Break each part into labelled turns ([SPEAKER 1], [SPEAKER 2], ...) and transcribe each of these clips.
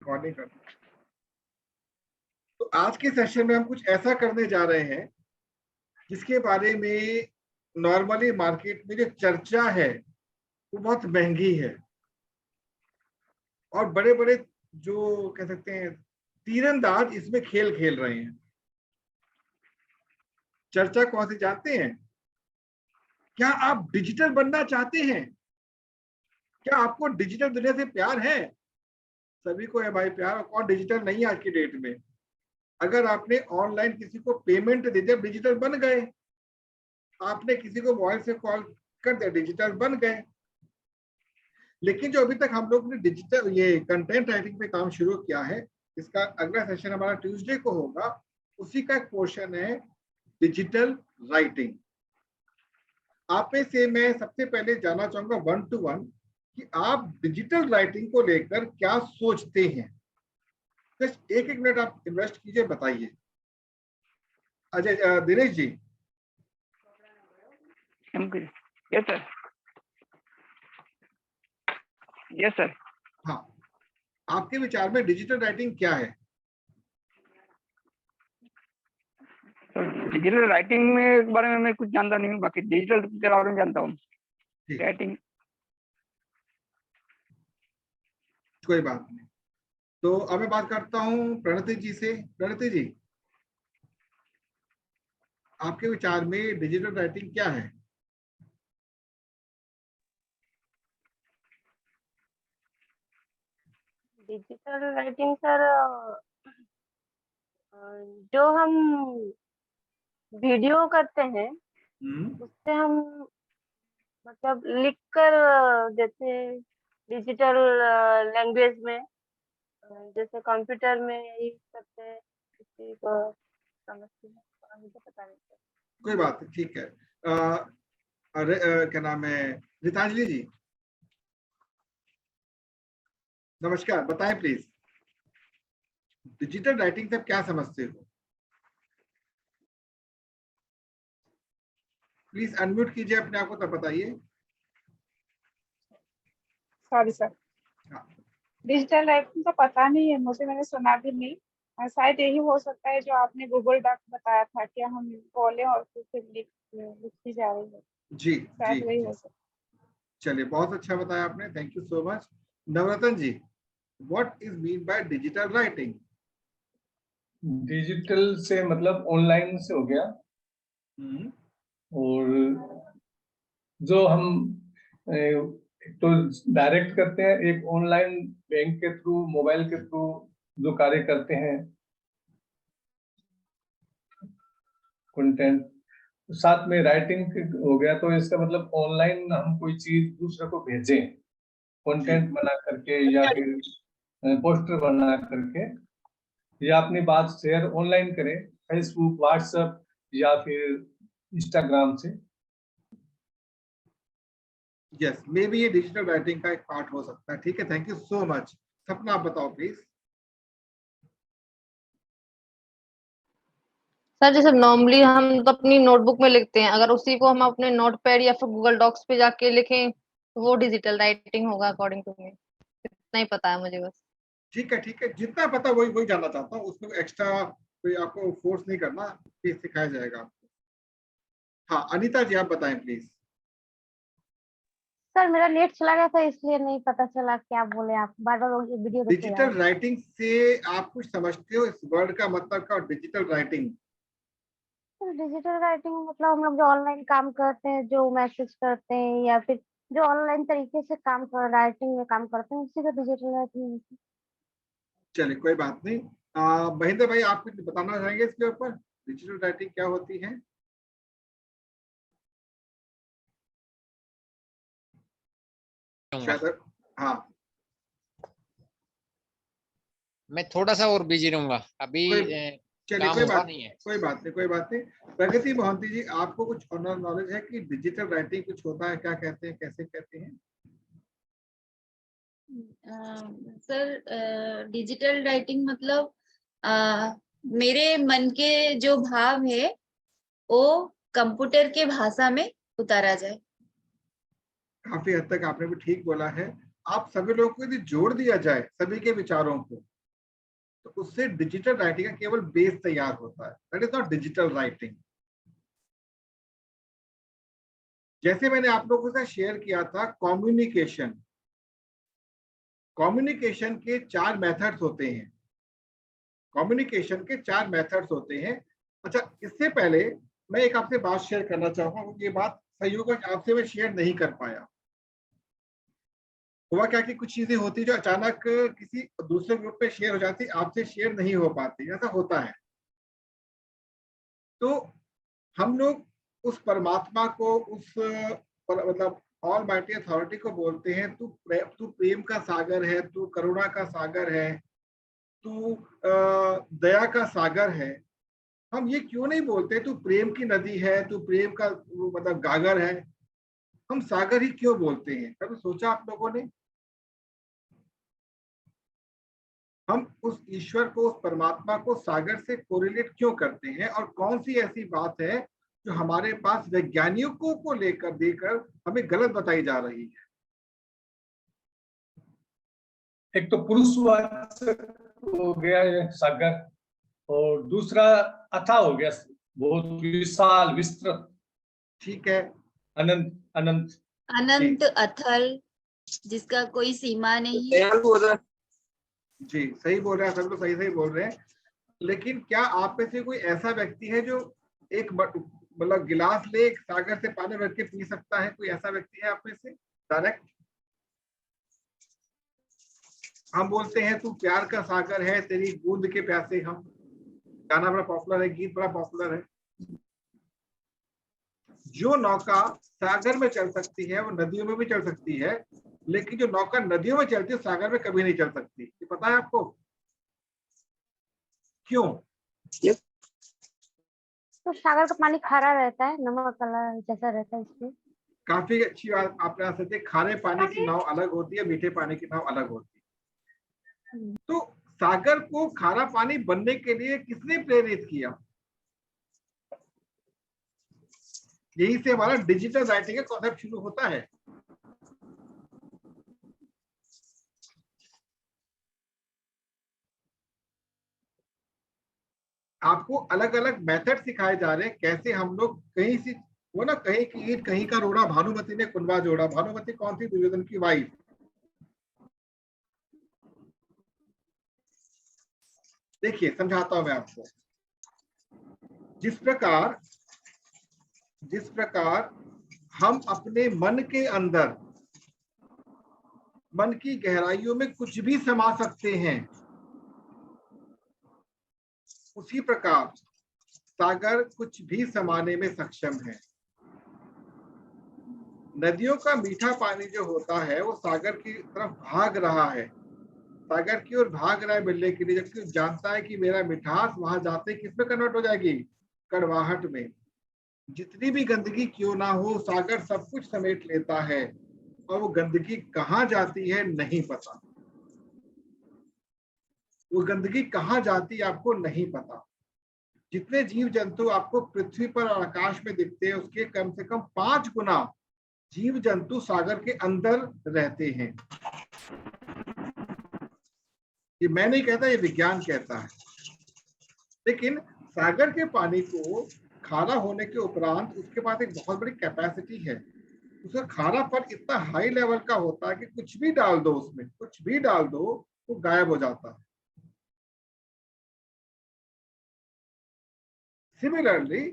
[SPEAKER 1] Recording करना। तो आज के सेशन में हम कुछ ऐसा करने जा रहे हैं जिसके बारे में नॉर्मली मार्केट में जो चर्चा है वो बहुत महंगी है, और बड़े बड़े जो कह सकते हैं तीरंदाज इसमें खेल खेल रहे हैं। चर्चा कौन सी जानते हैं? क्या आप डिजिटल बनना चाहते हैं? क्या आपको डिजिटल दुनिया से प्यार है? सभी को है भाई प्यार, कौन डिजिटल नहीं है आज की डेट में। अगर आपने ऑनलाइन किसी को पेमेंट दे दिया, डिजिटल बन गए। आपने किसी को मोबाइल से कॉल कर दिया, डिजिटल बन गए। लेकिन जो अभी तक हम लोग ने डिजिटल ये कंटेंट राइटिंग पे काम शुरू किया है, इसका अगला सेशन हमारा ट्यूसडे को होगा। उसी का एक पोर्शन है डिजिटल राइटिंग। आप में से मैं सबसे पहले जानना चाहूंगा 1 to 1 कि आप डिजिटल राइटिंग को लेकर क्या सोचते हैं। जस्ट एक मिनट आप इन्वेस्ट कीजिए, बताइए। Ajay Dinesh ji.
[SPEAKER 2] Yes sir. Yes sir.
[SPEAKER 1] हाँ, आपके विचार में डिजिटल राइटिंग क्या है?
[SPEAKER 2] डिजिटल राइटिंग में के बारे में मैं कुछ जानता नहीं हूँ, बाकी डिजिटल के बारे में जानता हूँ। राइटिंग
[SPEAKER 1] कोई बात नहीं। तो अब मैं बात करता हूँ प्रणति जी से। प्रणति जी, आपके विचार में डिजिटल राइटिंग क्या है?
[SPEAKER 3] डिजिटल राइटिंग सर, जो हम वीडियो करते हैं उससे हम मतलब लिख कर, जैसे डिजिटल लैंग्वेज में, जैसे कंप्यूटर में यही करते हैं, किसी को समझते हैं, मुझे पता नहीं सर।
[SPEAKER 1] कोई बात नहीं, ठीक है। क्या नाम है, रितांजलि जी, नमस्कार, बताएं प्लीज डिजिटल राइटिंग से आप क्या समझते हो? प्लीज अनम्यूट कीजिए अपने आप को, तब बताइए।
[SPEAKER 4] सॉरी सर, डिजिटल राइटिंग तो पता नहीं है मुझे, मैंने सुना भी नहीं। शायद यही हो सकता है जो आपने गूगल डॉक बताया था कि हम बोले और फिर लिखी जा रही है।
[SPEAKER 1] जी
[SPEAKER 4] शायद वही हो सकता है।
[SPEAKER 1] चलिए, बहुत अच्छा बताया आपने, thank you so much. Navratna ji, what is mean by digital writing?
[SPEAKER 5] Digital से मतलब ऑनलाइन से हो गया। और जो हम तो डायरेक्ट करते हैं, एक ऑनलाइन बैंक के थ्रू, मोबाइल के थ्रू जो कार्य करते हैं कंटेंट, साथ में राइटिंग हो गया। तो इसका मतलब ऑनलाइन हम कोई चीज दूसरे को भेजें, कंटेंट बना करके या फिर पोस्टर बना करके, या अपनी बात शेयर ऑनलाइन करें, फेसबुक, व्हाट्सएप या फिर इंस्टाग्राम से।
[SPEAKER 1] यस, मे बी ये डिजिटल राइटिंग का एक पार्ट हो सकता है। ठीक है, थैंक यू सो मच। सपना आप बताओ प्लीज।
[SPEAKER 6] सर जैसे नॉर्मली हम तो अपनी नोटबुक में लिखते हैं, अगर उसी को हम अपने नोट पैड या फिर गूगल डॉक्स पे जाके लिखें तो वो डिजिटल राइटिंग होगा अकॉर्डिंग टू मी। इतना ही पता है मुझे बस।
[SPEAKER 1] ठीक है, ठीक है, जितना पता वही वही जानना चाहता हूँ, उसमें एक्स्ट्रा कोई आपको फोर्स नहीं करना, ये सिखाया जाएगा आपको। हाँ, अनीता जी आप बताएं प्लीज।
[SPEAKER 3] सर मेरा नेट चला गया था इसलिए नहीं पता चला क्या बोले आप, बार बार वीडियो रुक गया।
[SPEAKER 1] डिजिटल राइटिंग से आप कुछ समझते हो? इस वर्ड का मतलब क्या, डिजिटल राइटिंग?
[SPEAKER 3] डिजिटल राइटिंग मतलब हम लोग जो ऑनलाइन काम करते हैं, जो मैसेज करते हैं या फिर जो ऑनलाइन तरीके से काम कर राइटिंग में काम करते हैं, उसी का डिजिटल राइटिंग।
[SPEAKER 1] चलिए, कोई बात नहीं। महेंद्र भाई, आप कुछ बताना चाहेंगे इसके ऊपर, डिजिटल राइटिंग क्या होती है? शायद, हाँ,
[SPEAKER 7] मैं थोड़ा सा और बिजी रहूंगा अभी।
[SPEAKER 1] चलिए, कोई बात नहीं, कोई बात नहीं, कोई बात नहीं। प्रगति मोहंती जी, आपको कुछ नॉलेज है कि डिजिटल राइटिंग कुछ होता है, क्या कहते हैं, कैसे कहते हैं?
[SPEAKER 8] सर डिजिटल राइटिंग मतलब मेरे मन के जो भाव है वो कंप्यूटर के भाषा में उतारा जाए।
[SPEAKER 1] काफी हद तक आपने भी ठीक बोला है। आप सभी लोगों को यदि जोड़ दिया जाए, सभी के विचारों को, तो उससे डिजिटल राइटिंग का केवल बेस तैयार होता है, that is not digital writing. जैसे मैंने आप लोगों के साथ शेयर किया था कम्युनिकेशन, कम्युनिकेशन के 4 मेथड्स होते हैं, कम्युनिकेशन के 4 मेथड्स होते हैं। अच्छा, इससे पहले मैं एक आपसे बात शेयर करना चाहूंगा, क्योंकि ये बात संयोग आपसे मैं शेयर नहीं कर पाया। हुआ क्या कि कुछ चीजें होती जो अचानक किसी दूसरे ग्रुप पे शेयर हो जाती, आपसे शेयर नहीं हो पाती, ऐसा होता है। तो हम लोग उस परमात्मा को, उस मतलब ऑल माइटी अथॉरिटी को बोलते हैं, तू प्रेम का सागर है, तू करुणा का सागर है, तू दया का सागर है। हम ये क्यों नहीं बोलते तू प्रेम की नदी है, तू प्रेम का मतलब गागर है? हम सागर ही क्यों बोलते हैं? कभी सोचा आप लोगों ने? हम उस ईश्वर को, उस परमात्मा को सागर से कोरिलेट क्यों करते हैं, और कौन सी ऐसी बात है जो हमारे पास वैज्ञानिकों को लेकर देकर हमें गलत बताई जा रही है?
[SPEAKER 5] एक तो पुरुषवाचक हो गया ये सागर, और दूसरा अथा हो गया, बहुत विशाल विस्तृत।
[SPEAKER 1] ठीक है,
[SPEAKER 5] अनंत अनंत
[SPEAKER 8] अनंत अथल, जिसका कोई सीमा नहीं।
[SPEAKER 1] जी सही बोल रहे हैं, सब लोग सही सही बोल रहे हैं। लेकिन क्या आप में से कोई ऐसा व्यक्ति है जो एक मतलब गिलास ले एक सागर से पानी भर के पी सकता है? कोई ऐसा व्यक्ति है आप में से डायरेक्ट? हम बोलते हैं तू प्यार का सागर है, तेरी बूंद के प्यासे हम, गाना बड़ा पॉपुलर है, गीत बड़ा पॉपुलर है। जो नौका सागर में चल सकती है वो नदियों में भी चल सकती है, लेकिन जो नौका नदियों में चलती है सागर में कभी नहीं चल सकती। ये पता है आपको क्यों?
[SPEAKER 3] तो सागर का पानी खारा रहता है, नमक कलर जैसा रहता है इसमें।
[SPEAKER 1] काफी अच्छी बात आपने यहाँ से, खारे पानी की नाव अलग होती है, मीठे पानी की नाव अलग होती है। तो सागर को खारा पानी बनने के लिए किसने प्रेरित किया? यही से हमारा डिजिटल राइटिंग का कॉन्सेप्ट शुरू होता है। आपको अलग अलग मेथड सिखाए जा रहे हैं कैसे हम लोग कहीं सी वो ना, कहीं की ईंट कहीं का रोड़ा, भानुमति ने कुंडवा जोड़ा। भानुमति कौन थी? दुर्योधन की वाइफ। देखिए समझाता हूं मैं आपको। जिस प्रकार हम अपने मन के अंदर, मन की गहराइयों में कुछ भी समा सकते हैं, उसी प्रकार सागर कुछ भी समाने में सक्षम है। नदियों का मीठा पानी जो होता है वो सागर की तरफ भाग रहा है, सागर की ओर भाग रहा है मिलने के लिए, जबकि जानता है कि मेरा मिठास वहां जाते किसमें कन्वर्ट हो जाएगी? कड़वाहट में। जितनी भी गंदगी क्यों ना हो, सागर सब कुछ समेट लेता है, और वो गंदगी कहाँ जाती है नहीं पता। वो गंदगी कहाँ जाती है आपको नहीं पता। जितने जीव जंतु आपको पृथ्वी पर और आकाश में दिखते हैं, उसके कम से कम 5 गुना जीव जंतु सागर के अंदर रहते हैं। ये मैं नहीं कहता, ये विज्ञान कहता है। लेकिन सागर के पानी को खारा होने के उपरांत उसके पास एक बहुत बड़ी कैपेसिटी है। उसका खारापन इतना हाई लेवल का होता है कि कुछ भी डाल दो उसमें, कुछ भी डाल दो, वो गायब हो जाता है। सिमिलरली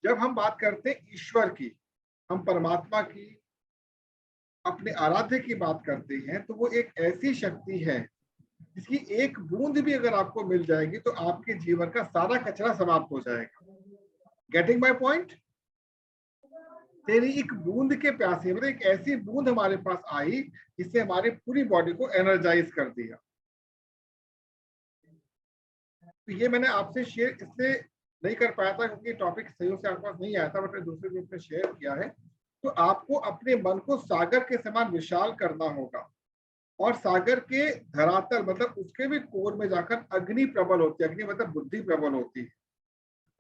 [SPEAKER 1] जब हम बात करते हैं ईश्वर की, हम परमात्मा की, अपने आराध्य की बात करते हैं, तो वो एक ऐसी शक्ति है जिसकी एक बूंद भी अगर आपको मिल जाएगी तो आपके जीवन का सारा कचरा समाप्त हो जाएगा। Getting my point? तेरी एक बूंद के प्यासे, मतलब एक ऐसी बूंद हमारे पास आई जिससे हमारी पूरी बॉडी को एनर्जाइज कर दिया। तो ये मैंने आपसे शेयर इसलिए नहीं कर पाया था क्योंकि टॉपिक सहयोग से आपके पास नहीं आया था, बट मैंने दूसरे ग्रुप में शेयर किया है। तो आपको अपने मन को सागर के समान विशाल करना होगा, और सागर के धरातल मतलब उसके भी कोर में जाकर अग्नि प्रबल होती है। अग्नि मतलब बुद्धि प्रबल होती है।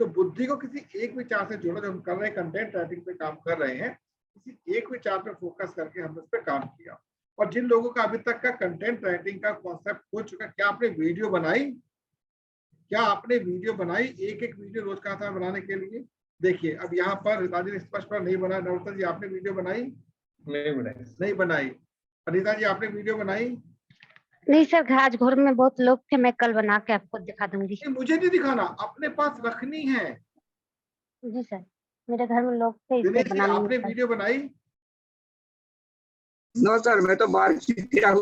[SPEAKER 1] तो बुद्धि को किसी एक विचार से जोड़ो। जो हम कर रहे हैं, कंटेंट राइटिंग पे काम कर रहे हैं, किसी एक विचार पे फोकस करके हमने उस पर काम किया। और जिन लोगों का अभी तक का कंटेंट राइटिंग का कॉन्सेप्ट हो चुका, क्या आपने वीडियो बनाई? क्या आपने वीडियो बनाई? एक एक वीडियो रोज का था बनाने के लिए। देखिए अब यहाँ पर रिताजी ने स्पष्ट पर नहीं बनाया। नवरत्न जी आपने वीडियो बनाई? नहीं बनाई। अनिता जी आपने वीडियो बनाई?
[SPEAKER 9] नहीं सर, आज घर में बहुत लोग थे, मैं कल बना के आपको दिखा दूंगी।
[SPEAKER 1] मुझे नहीं दिखाना, अपने पास रखनी है।
[SPEAKER 9] जी सर, मेरे घर में लोग थे, इसलिए
[SPEAKER 1] दिनेश जी
[SPEAKER 9] बनाने
[SPEAKER 1] आपने
[SPEAKER 9] में
[SPEAKER 1] वीडियो बनाई?
[SPEAKER 10] नो सर, मैं तो बाहर किया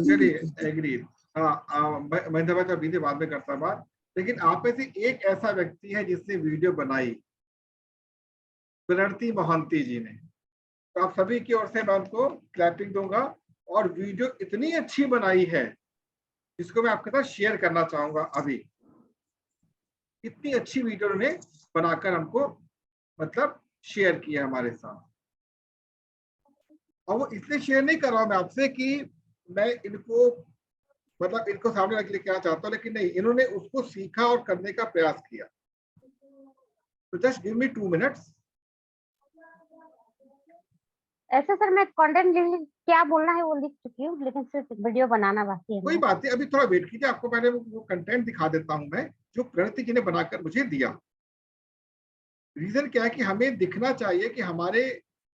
[SPEAKER 1] चलिए एग्री। हाँ मैं तो अभी बाद में करता बात। लेकिन आप में से एक ऐसा व्यक्ति है जिसने वीडियो बनाई, प्रणति मोहंती जी ने। तो आप सभी की ओर से मैं उनको क्लैपिंग दूंगा। और वीडियो इतनी अच्छी बनाई है जिसको मैं आपके साथ शेयर करना चाहूंगा अभी। इतनी अच्छी वीडियो उन्होंने बनाकर हमको मतलब शेयर किया हमारे साथ। और वो इसलिए शेयर नहीं कर रहा हूं मैं आपसे कि मैं इनको मतलब इनको सामने रख लेके आना चाहता हूं, लेकिन नहीं, इन्होंने उसको सीखा और करने का प्रयास किया। तो जस्ट गिव मी 2 मिनट्स।
[SPEAKER 9] ऐसे सर मैं कंटेंट क्या बोलना है वो लिख चुकी हूँ, लेकिन सिर्फ वीडियो बनाना बाकी है।
[SPEAKER 1] कोई बात नहीं, अभी थोड़ा वेट कीजिए, आपको पहले वो कंटेंट दिखा देता हूं मैं जो प्रणति जी ने बनाकर मुझे दिया। रीजन क्या है कि हमें दिखना चाहिए कि हमारे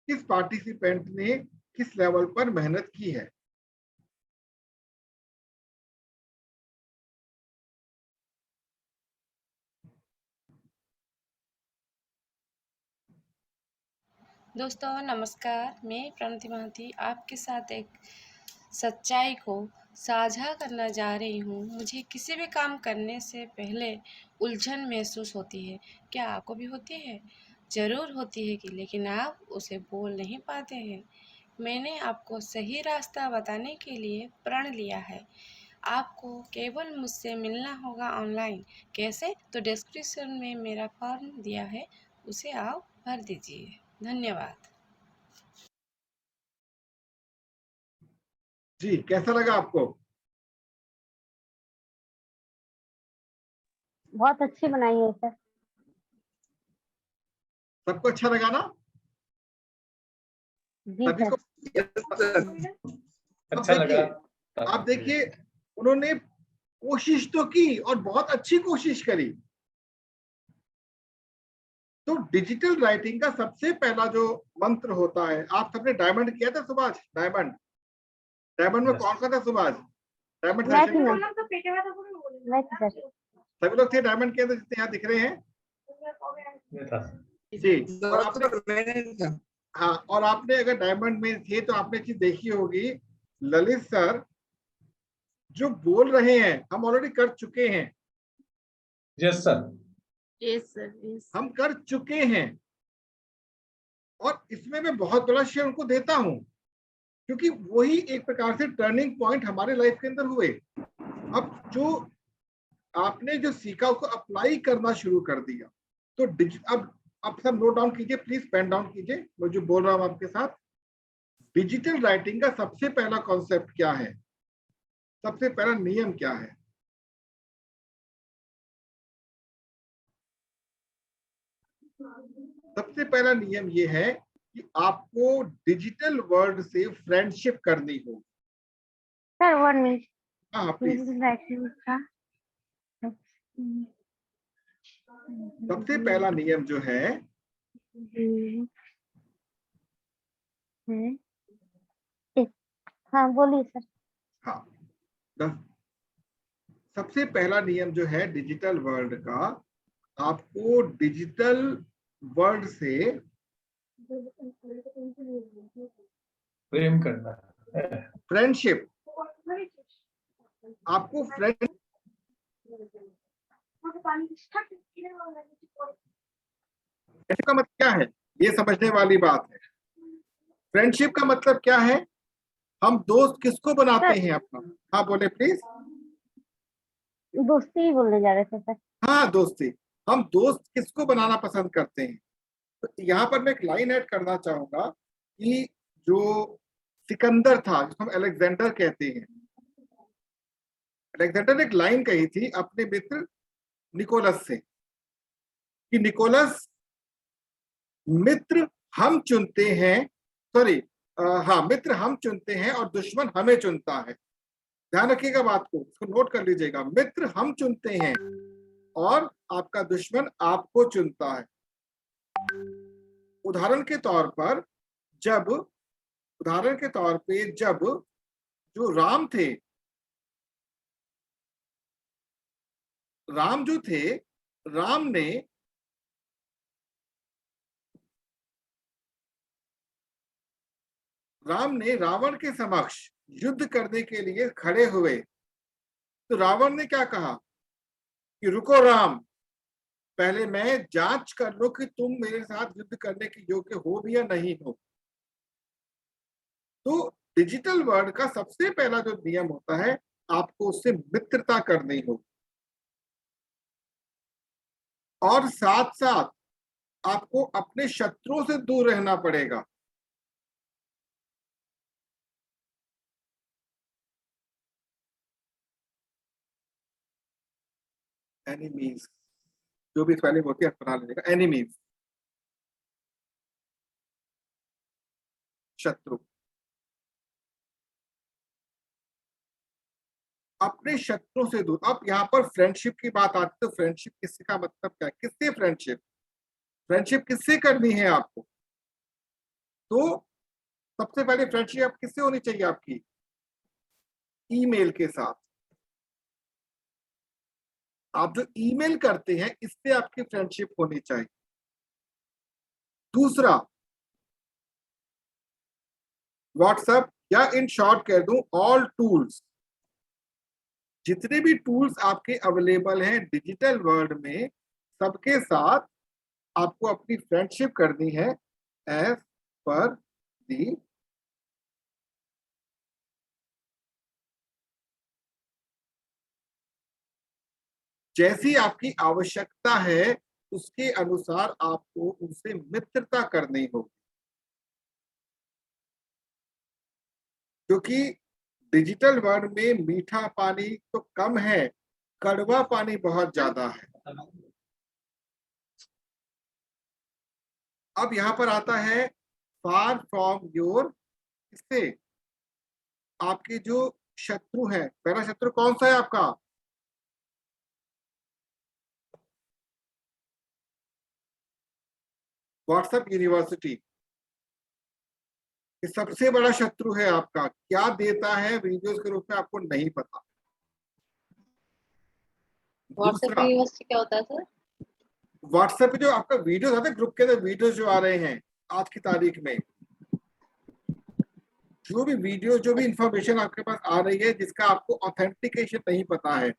[SPEAKER 1] किस पार्टिसिपेंट ने किस लेवल पर मेहनत की है।
[SPEAKER 11] दोस्तों नमस्कार, मैं प्रणति मोहंती आपके साथ एक सच्चाई को साझा करना जा रही हूँ। मुझे किसी भी काम करने से पहले उलझन महसूस होती है। क्या आपको भी होती है? ज़रूर होती है कि लेकिन आप उसे बोल नहीं पाते हैं। मैंने आपको सही रास्ता बताने के लिए प्रण लिया है। आपको केवल मुझसे मिलना होगा ऑनलाइन। कैसे? तो डिस्क्रिप्शन में मेरा फॉर्म दिया है, उसे आप भर दीजिए। धन्यवाद।
[SPEAKER 1] जी कैसा लगा आपको?
[SPEAKER 9] बहुत अच्छी बनाई है सर।
[SPEAKER 1] सबको अच्छा लगा ना?
[SPEAKER 9] जी
[SPEAKER 1] सभी
[SPEAKER 9] सर।
[SPEAKER 1] को
[SPEAKER 5] अच्छा लगा।
[SPEAKER 1] आप देखिए उन्होंने कोशिश तो की और बहुत अच्छी कोशिश करी। तो डिजिटल राइटिंग का सबसे पहला जो मंत्र होता है, आप सबने डायमंड किया था सुभाष? डायमंड में कौन सा था सुभाष? डायमंड सभी लोग थे डायमंड के अंदर जितने यहाँ दिख रहे हैं जी। और आपने हाँ, और आपने अगर डायमंड में थे तो आपने चीज देखी होगी, ललित सर जो बोल रहे हैं हम ऑलरेडी कर चुके हैं।
[SPEAKER 5] Yes sir.
[SPEAKER 8] Yes sir, yes.
[SPEAKER 1] हम कर चुके हैं और इसमें मैं बहुत बड़ा शेयर उनको देता हूं, क्योंकि वही एक प्रकार से टर्निंग पॉइंट हमारे लाइफ के अंदर हुए। अब जो आपने जो सीखा उसको अप्लाई करना शुरू कर दिया। तो अब आप सब नोट डाउन कीजिए प्लीज, पेन डाउन कीजिए मैं जो बोल रहा हूं आपके साथ। डिजिटल राइटिंग का सबसे पहला कॉन्सेप्ट क्या है, सबसे पहला नियम क्या है? सबसे पहला नियम ये है कि आपको डिजिटल वर्ल्ड से फ्रेंडशिप करनी होगी।
[SPEAKER 9] Sir 1 minute.
[SPEAKER 1] हाँ प्लीज। सबसे पहला नियम जो है
[SPEAKER 9] हाँ बोलिए सर।
[SPEAKER 1] हाँ, सबसे पहला नियम जो है डिजिटल वर्ल्ड का, आपको डिजिटल वर्ल्ड से
[SPEAKER 5] प्रेम करना,
[SPEAKER 1] फ्रेंडशिप, आपको फ्रेंड का मतलब क्या है ये समझने वाली बात है। फ्रेंडशिप का मतलब क्या है? हम दोस्त किसको बनाते हैं अपना? हाँ बोले प्लीज।
[SPEAKER 9] दोस्ती ही बोलने जा रहे थे सर।
[SPEAKER 1] हाँ दोस्ती, हम दोस्त किसको बनाना पसंद करते हैं? तो यहाँ पर मैं एक लाइन ऐड करना चाहूंगा कि जो सिकंदर था, जिसको हम अलेक्जेंडर कहते हैं, अलेक्जेंडर ने एक लाइन कही थी अपने मित्र निकोलस से कि निकोलस, मित्र हम चुनते हैं, सॉरी हाँ, मित्र हम चुनते हैं और दुश्मन हमें चुनता है। ध्यान रखिएगा बात को, इसको नोट कर लीजिएगा। मित्र हम चुनते हैं और आपका दुश्मन आपको चुनता है। उदाहरण के तौर पे जब जो राम जो थे, राम ने रावण के समक्ष युद्ध करने के लिए खड़े हुए, तो रावण ने क्या कहा कि रुको राम, पहले मैं जांच कर लो कि तुम मेरे साथ युद्ध करने के योग्य हो भी या नहीं हो। तो डिजिटल वर्ल्ड का सबसे पहला जो नियम होता है, आपको उससे मित्रता करनी होगी और साथ साथ आपको अपने शत्रुओं से दूर रहना पड़ेगा। एनिमीज, जो भी स्पेलिंग होती है बना लीजिएगा। एनिमीज, शत्रु। अपने शत्रुओं से दूर। अब यहाँ पर फ्रेंडशिप की बात आती है, तो फ्रेंडशिप किससे का मतलब क्या है? किससे फ्रेंडशिप किससे करनी है आपको? तो सबसे पहले फ्रेंडशिप किससे होनी चाहिए आपकी? ईमेल के साथ। आप जो ईमेल करते हैं, इससे आपकी फ्रेंडशिप होनी चाहिए। दूसरा, व्हाट्सएप, या इन शॉर्ट कह दूं ऑल टूल्स, जितने भी टूल्स आपके अवेलेबल हैं डिजिटल वर्ल्ड में, सबके साथ आपको अपनी फ्रेंडशिप करनी है एज पर दी जैसी आपकी आवश्यकता है, उसके अनुसार आपको उनसे मित्रता करनी होगी। क्योंकि डिजिटल वर्ल्ड में मीठा पानी तो कम है, कड़वा पानी बहुत ज्यादा है। अब यहां पर आता है फार फ्रॉम योर, इससे आपके जो शत्रु है, पहला शत्रु कौन सा है आपका? व्हाट्सएप यूनिवर्सिटी, ये सबसे बड़ा शत्रु है आपका। क्या देता है वीडियोस के रूप में आपको नहीं पता।
[SPEAKER 6] व्हाट्सएप यूनिवर्सिटी क्या होता है सर?
[SPEAKER 1] व्हाट्सएप पे जो आपका वीडियोस आते हैं, ग्रुप के अंदर वीडियोस जो आ रहे हैं आज की तारीख में, जो भी वीडियो, जो भी इंफॉर्मेशन आपके पास आ रही है जिसका आपको ऑथेंटिकेशन नहीं पता है,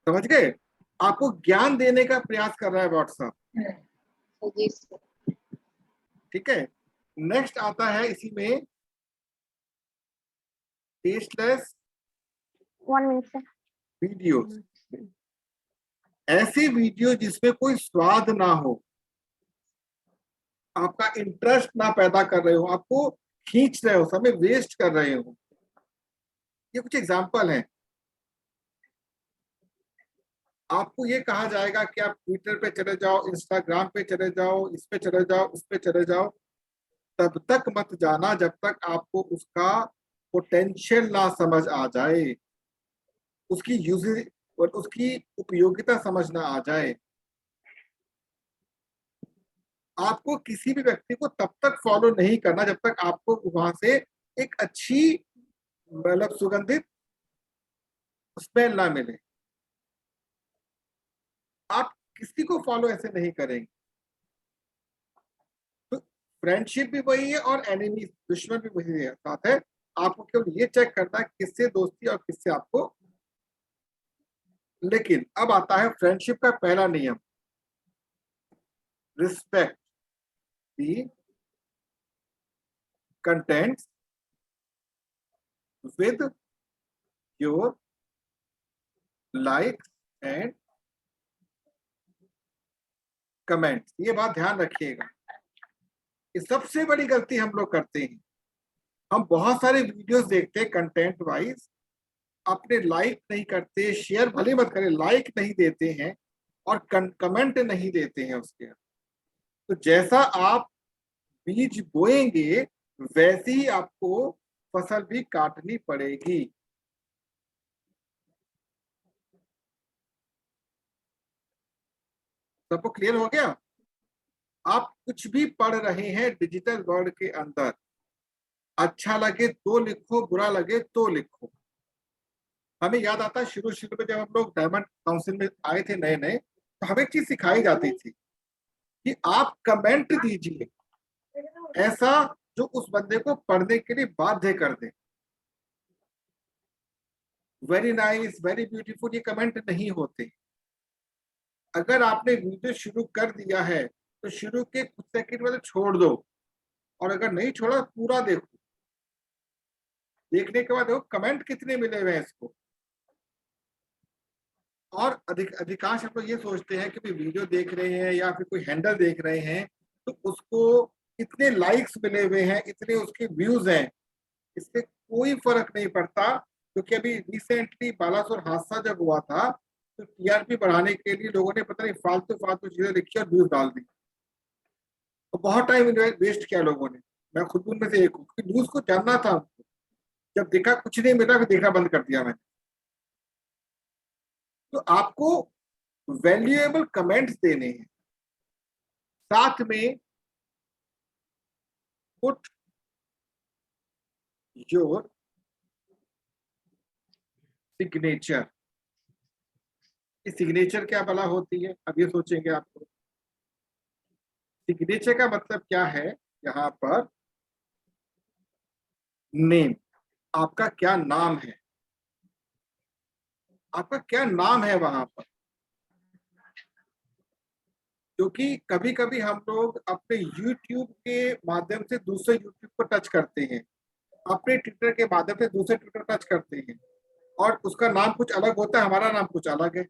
[SPEAKER 1] समझ गए? आपको ज्ञान देने का प्रयास कर रहा है व्हाट्सएप। ठीक है। नेक्स्ट आता है इसी में टेस्टलेस वीडियो, ऐसी वीडियो जिसमें कोई स्वाद ना हो, आपका इंटरेस्ट ना पैदा कर रहे हो, आपको खींच रहे हो, समय वेस्ट कर रहे हो। ये कुछ एग्जांपल हैं। आपको ये कहा जाएगा कि आप ट्विटर पे चले जाओ, इंस्टाग्राम पे चले जाओ, इस पे चले जाओ, उस पे चले जाओ, तब तक मत जाना जब तक आपको उसका पोटेंशियल ना समझ आ जाए, उसकी यूजेज और उसकी उपयोगिता समझ ना आ जाए। आपको किसी भी व्यक्ति को तब तक फॉलो नहीं करना जब तक आपको वहां से एक अच्छी, मतलब सुगंधित स्मेल ना मिले। आप किसी को फॉलो ऐसे नहीं करेंगे। तो फ्रेंडशिप भी वही है और एनिमी, दुश्मन भी वही है, साथ है। आपको केवल ये चेक करना है किससे दोस्ती और किससे आपको। लेकिन अब आता है फ्रेंडशिप का पहला नियम, respect the contents with your likes and comments. ये बात ध्यान रखिएगा, ये सबसे बड़ी गलती हम लोग करते हैं। हम बहुत सारे वीडियोस देखते हैं कंटेंट वाइज, अपने लाइक नहीं करते, शेयर भले मत करें, लाइक नहीं देते हैं और कमेंट नहीं देते हैं उसके। तो जैसा आप बीज बोएंगे वैसे ही आपको फसल भी काटनी पड़ेगी। सबको क्लियर हो गया? आप कुछ भी पढ़ रहे हैं डिजिटल वर्ल्ड के अंदर, अच्छा लगे तो लिखो, बुरा लगे तो लिखो। हमें याद आता है शुरू शुरू में जब हम लोग डायमंड काउंसिल में आए थे नए नए, तो हमें एक चीज सिखाई जाती थी कि आप कमेंट दीजिए ऐसा जो उस बंदे को पढ़ने के लिए बाध्य कर दे। वेरी नाइस, वेरी ब्यूटीफुल, ये कमेंट नहीं होते। अगर आपने वीडियो शुरू कर दिया है तो शुरू के कुछ सेकंड में तो छोड़ दो, और अगर नहीं छोड़ा तो पूरा देखो। देखने के बाद देखो कमेंट कितने मिले हुए हैं इसको। और अधिकांश हम लोग ये सोचते हैं कि भाई वीडियो देख रहे हैं या फिर कोई हैंडल देख रहे हैं तो उसको इतने लाइक्स मिले हुए हैं, इतने उसके व्यूज हैं, इससे कोई फर्क नहीं पड़ता। क्योंकि अभी रिसेंटली बालासोर हादसा जब हुआ था तो टीआरपी बढ़ाने के लिए लोगों ने पता नहीं फालतू फालतू चीजें लिखी और व्यूज डाल दी, तो बहुत टाइम वेस्ट किया लोगों ने। मैं खुद उनमें से एक हूँ, न्यूज को जानना था हमको, जब देखा कुछ नहीं मिला फिर देखना बंद कर दिया मैंने। तो आपको वैल्यूएबल कमेंट्स देने हैं, साथ में पुट योर सिग्नेचर। सिग्नेचर क्या भला होती है, अब ये सोचेंगे आपको। सिग्नेचर का मतलब क्या है? यहाँ पर नेम, आपका क्या नाम है, आपका क्या नाम है वहां पर। क्योंकि कभी कभी हम लोग अपने YouTube के माध्यम से दूसरे YouTube को टच करते हैं, अपने ट्विटर के माध्यम से दूसरे ट्विटर टच करते हैं, और उसका नाम कुछ अलग होता है, हमारा नाम कुछ अलग है।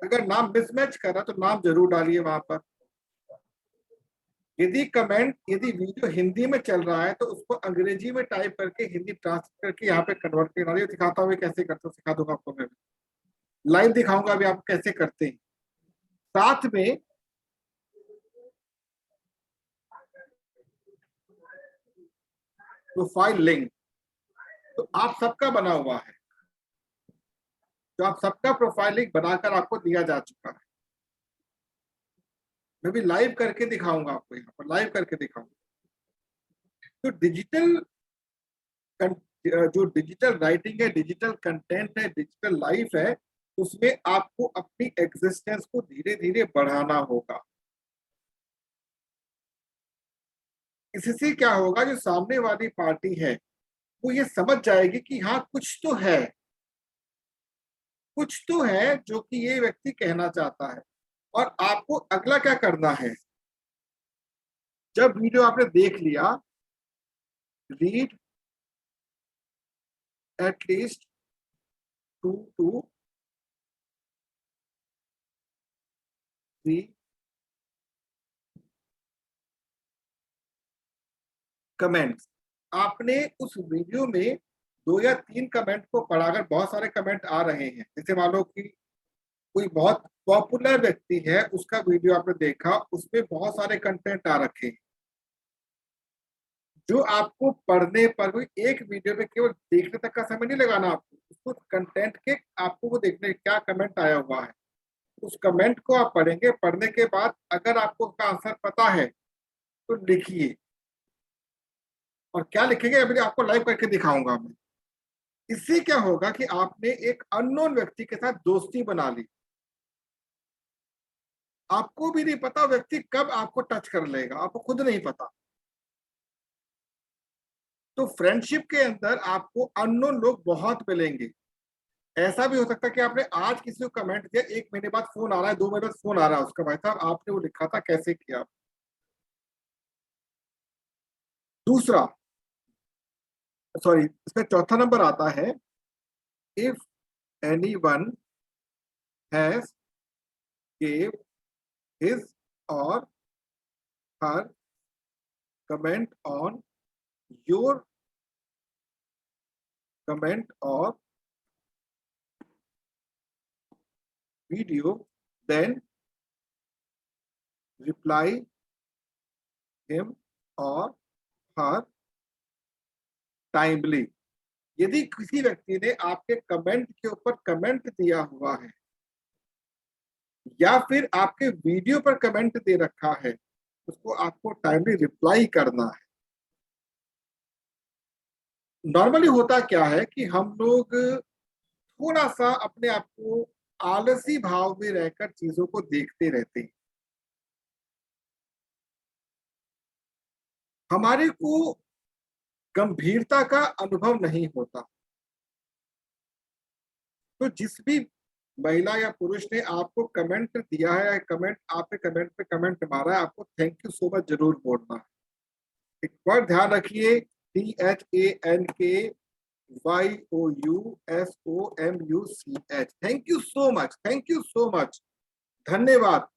[SPEAKER 1] अगर नाम मिसमैच कर रहा तो नाम जरूर डालिए वहां पर। यदि वीडियो हिंदी में चल रहा है तो उसको अंग्रेजी में टाइप करके हिंदी ट्रांसलेट करके यहाँ पे कन्वर्ट करना। ये दिखाता हूँ कैसे करते हो, सिखा दूंगा आपको, मैं लाइव दिखाऊंगा अभी आप कैसे करते हैं। साथ में प्रोफाइल लिंक तो आप सबका बना हुआ है, जो आप सबका प्रोफाइल लिंक बनाकर आपको दिया जा चुका है। मैं भी लाइव करके दिखाऊंगा आपको, यहाँ पर लाइव करके दिखाऊंगा। तो जो डिजिटल राइटिंग है, डिजिटल कंटेंट है, डिजिटल लाइफ है, उसमें आपको अपनी एग्जिस्टेंस को धीरे धीरे बढ़ाना होगा। इससे क्या होगा, जो सामने वाली पार्टी है वो ये समझ जाएगी कि हाँ कुछ तो है, कुछ तो है जो कि ये व्यक्ति कहना चाहता है। और आपको अगला क्या करना है, जब वीडियो आपने देख लिया, रीड एटलीस्ट 2 to 3 कमेंट्स। आपने उस वीडियो में 2 या 3 कमेंट को पढ़ाकर, बहुत सारे कमेंट आ रहे हैं, जैसे मान लो कि कोई बहुत पॉपुलर व्यक्ति है, उसका वीडियो आपने देखा, उसमें बहुत सारे कंटेंट आ रखे हैं, जो आपको पढ़ने पर, कोई एक वीडियो में केवल देखने तक का समय नहीं लगाना, आपको उसको कंटेंट के आपको वो देखने क्या कमेंट आया हुआ है, उस कमेंट को आप पढ़ेंगे। पढ़ने के बाद अगर आपको उसका आंसर पता है तो लिखिए। और क्या लिखेंगे अभी आपको लाइव करके दिखाऊंगा मैं। इससे क्या होगा कि आपने एक अननोन व्यक्ति के साथ दोस्ती बना ली, आपको भी नहीं पता व्यक्ति कब आपको टच कर लेगा, आपको खुद नहीं पता। तो फ्रेंडशिप के अंदर आपको अननोन लोग बहुत मिलेंगे। ऐसा भी हो सकता है कि आपने आज किसी को कमेंट दिया, 1 महीने बाद फोन आ रहा है, 2 महीने बाद फोन आ रहा है उसका, भाई साहब आपने वो लिखा था कैसे किया। दूसरा, सॉरी, इसका चौथा नंबर आता है, if anyone has gave his or her comment on your comment or video, then reply him और हर टाइमली। यदि किसी व्यक्ति ने आपके कमेंट के ऊपर कमेंट दिया हुआ है या फिर आपके वीडियो पर कमेंट दे रखा है, उसको आपको टाइमली रिप्लाई करना है। नॉर्मली होता क्या है कि हम लोग थोड़ा सा अपने आप को आलसी भाव में रहकर चीजों को देखते रहते हैं। हमारे को गंभीरता का अनुभव नहीं होता। तो जिस भी महिला या पुरुष ने आपको कमेंट दिया है या कमेंट आपके कमेंट पे कमेंट मारा है, आपको थैंक यू सो मच जरूर बोलना है। एक बार ध्यान रखिए, THANKYOUSOMUCH, thank you so much, thank you so much, धन्यवाद,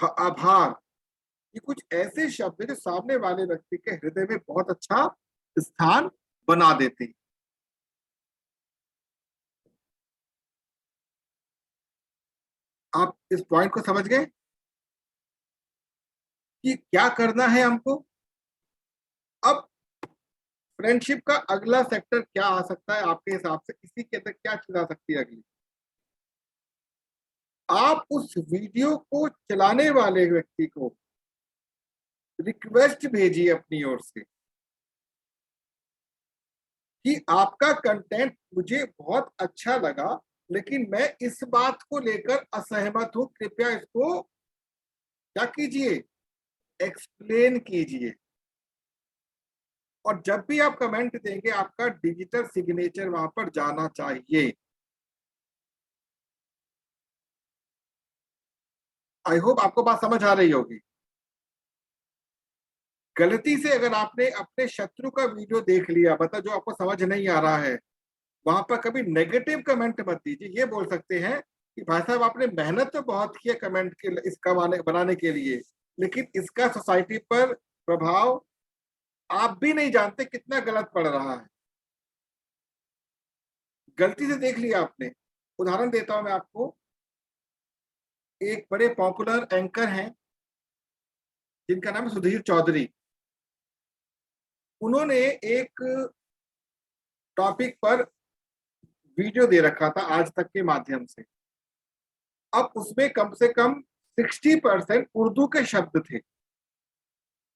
[SPEAKER 1] आभार। ये कुछ ऐसे शब्द जो सामने वाले व्यक्ति के हृदय में बहुत अच्छा स्थान बना देते हैं। आप इस पॉइंट को समझ गए कि क्या करना है हमको। अब फ्रेंडशिप का अगला सेक्टर क्या आ सकता है आपके हिसाब से, इसी के अंदर क्या चीज आ सकती है अगली? आप उस वीडियो को चलाने वाले व्यक्ति को रिक्वेस्ट भेजिए अपनी ओर से कि आपका कंटेंट मुझे बहुत अच्छा लगा, लेकिन मैं इस बात को लेकर असहमत हूं, कृपया इसको क्या कीजिए, एक्सप्लेन कीजिए। और जब भी आप कमेंट देंगे, आपका डिजिटल सिग्नेचर वहां पर जाना चाहिए। आई होप आपको बात समझ आ रही होगी। गलती से अगर आपने अपने शत्रु का वीडियो देख लिया, मतलब जो आपको समझ नहीं आ रहा है, वहां पर कभी नेगेटिव कमेंट मत दीजिए। ये बोल सकते हैं कि भाई साहब आपने मेहनत तो बहुत की है कमेंट के इसका बनाने के लिए, लेकिन इसका सोसाइटी पर प्रभाव आप भी नहीं जानते कितना गलत पड़ रहा है। गलती से देख लिया आपने। उदाहरण देता हूं मैं आपको। एक बड़े पॉपुलर एंकर हैं जिनका नाम है सुधीर चौधरी। उन्होंने एक टॉपिक पर वीडियो दे रखा था आज तक के माध्यम से। अब उसमें कम से कम 60% उर्दू के शब्द थे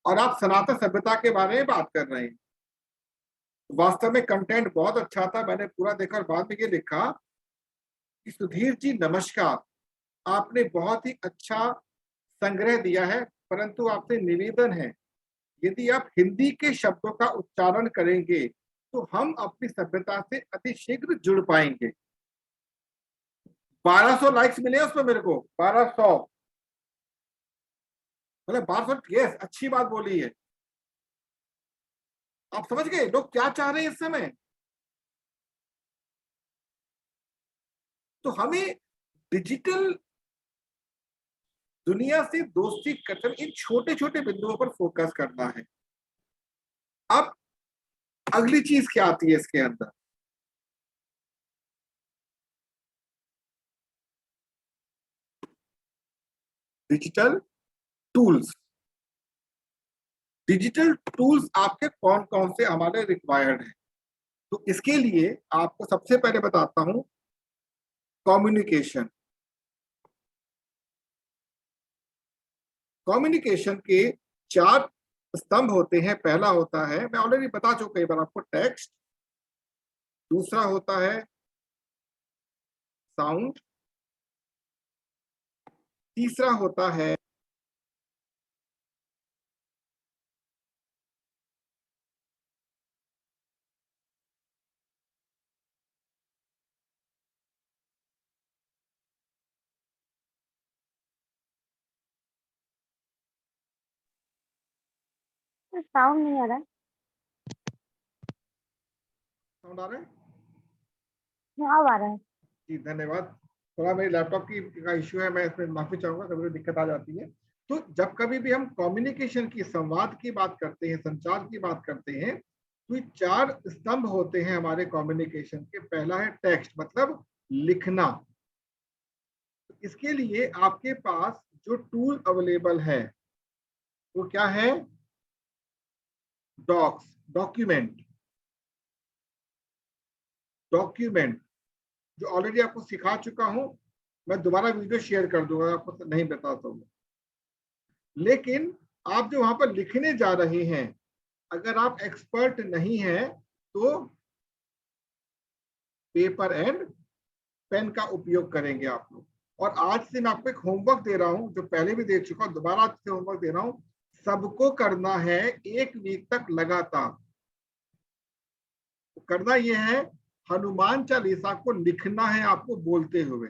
[SPEAKER 1] और आप सनातन सभ्यता के बारे में बात कर रहे हैं। वास्तव में कंटेंट बहुत अच्छा था, मैंने पूरा देखा और बाद में ये लिखा कि सुधीर जी नमस्कार, आपने बहुत ही अच्छा संग्रह दिया है, परंतु आपसे निवेदन है यदि आप हिंदी के शब्दों का उच्चारण करेंगे तो हम अपनी सभ्यता से अति शीघ्र जुड़ पाएंगे। 1200 लाइक्स मिले उस पर मेरे को, 1200, मतलब 1200। यस, अच्छी बात बोली है। आप समझ गए लोग क्या चाह रहे हैं इस समय। तो हमें डिजिटल दुनिया से दोस्ती करते इन छोटे छोटे बिंदुओं पर फोकस करना है। अब अगली चीज क्या आती है इसके अंदर? Digital tools. डिजिटल टूल्स आपके कौन कौन से हमारे रिक्वायर्ड हैं? तो इसके लिए आपको सबसे पहले बताता हूं कम्युनिकेशन। कम्युनिकेशन के 4 स्तंभ होते हैं। पहला होता है, मैं ऑलरेडी बता चुका कई बार आपको, टेक्स्ट। दूसरा होता है साउंड। तीसरा होता है
[SPEAKER 9] साउंड नहीं आ रहा है।
[SPEAKER 1] साउंड आ रहा है?
[SPEAKER 9] अब आ रहा है।
[SPEAKER 1] जी धन्यवाद। थोड़ा मेरे लैपटॉप की का इश्यू है, मैं इसमें माफी चाहूंगा, कभी दिक्कत आ जाती है। तो जब कभी भी हम कम्युनिकेशन की, संवाद की बात करते हैं, संचार की बात करते हैं, तो 4 स्तंभ होते हैं हमारे कम्युनिकेशन के। पहला है टेक्स्ट, मतलब लिखना। तो इसके लिए आपके पास जो टूल अवेलेबल है वो क्या है? डॉक्स, डॉक्यूमेंट, डॉक्यूमेंट जो ऑलरेडी आपको सिखा चुका हूं, मैं दोबारा वीडियो शेयर कर दूंगा आपको नहीं बता तो। लेकिन आप जो वहां पर लिखने जा रहे हैं, अगर आप एक्सपर्ट नहीं हैं तो पेपर एंड पेन का उपयोग करेंगे आप लोग। और आज से मैं आपको एक होमवर्क दे रहा हूं, जो पहले भी दे चुका हूं, दोबारा आज से होमवर्क दे रहा हूं, सबको करना है 1 वीक तक लगातार। करना यह है, हनुमान चालीसा को लिखना है आपको बोलते हुए।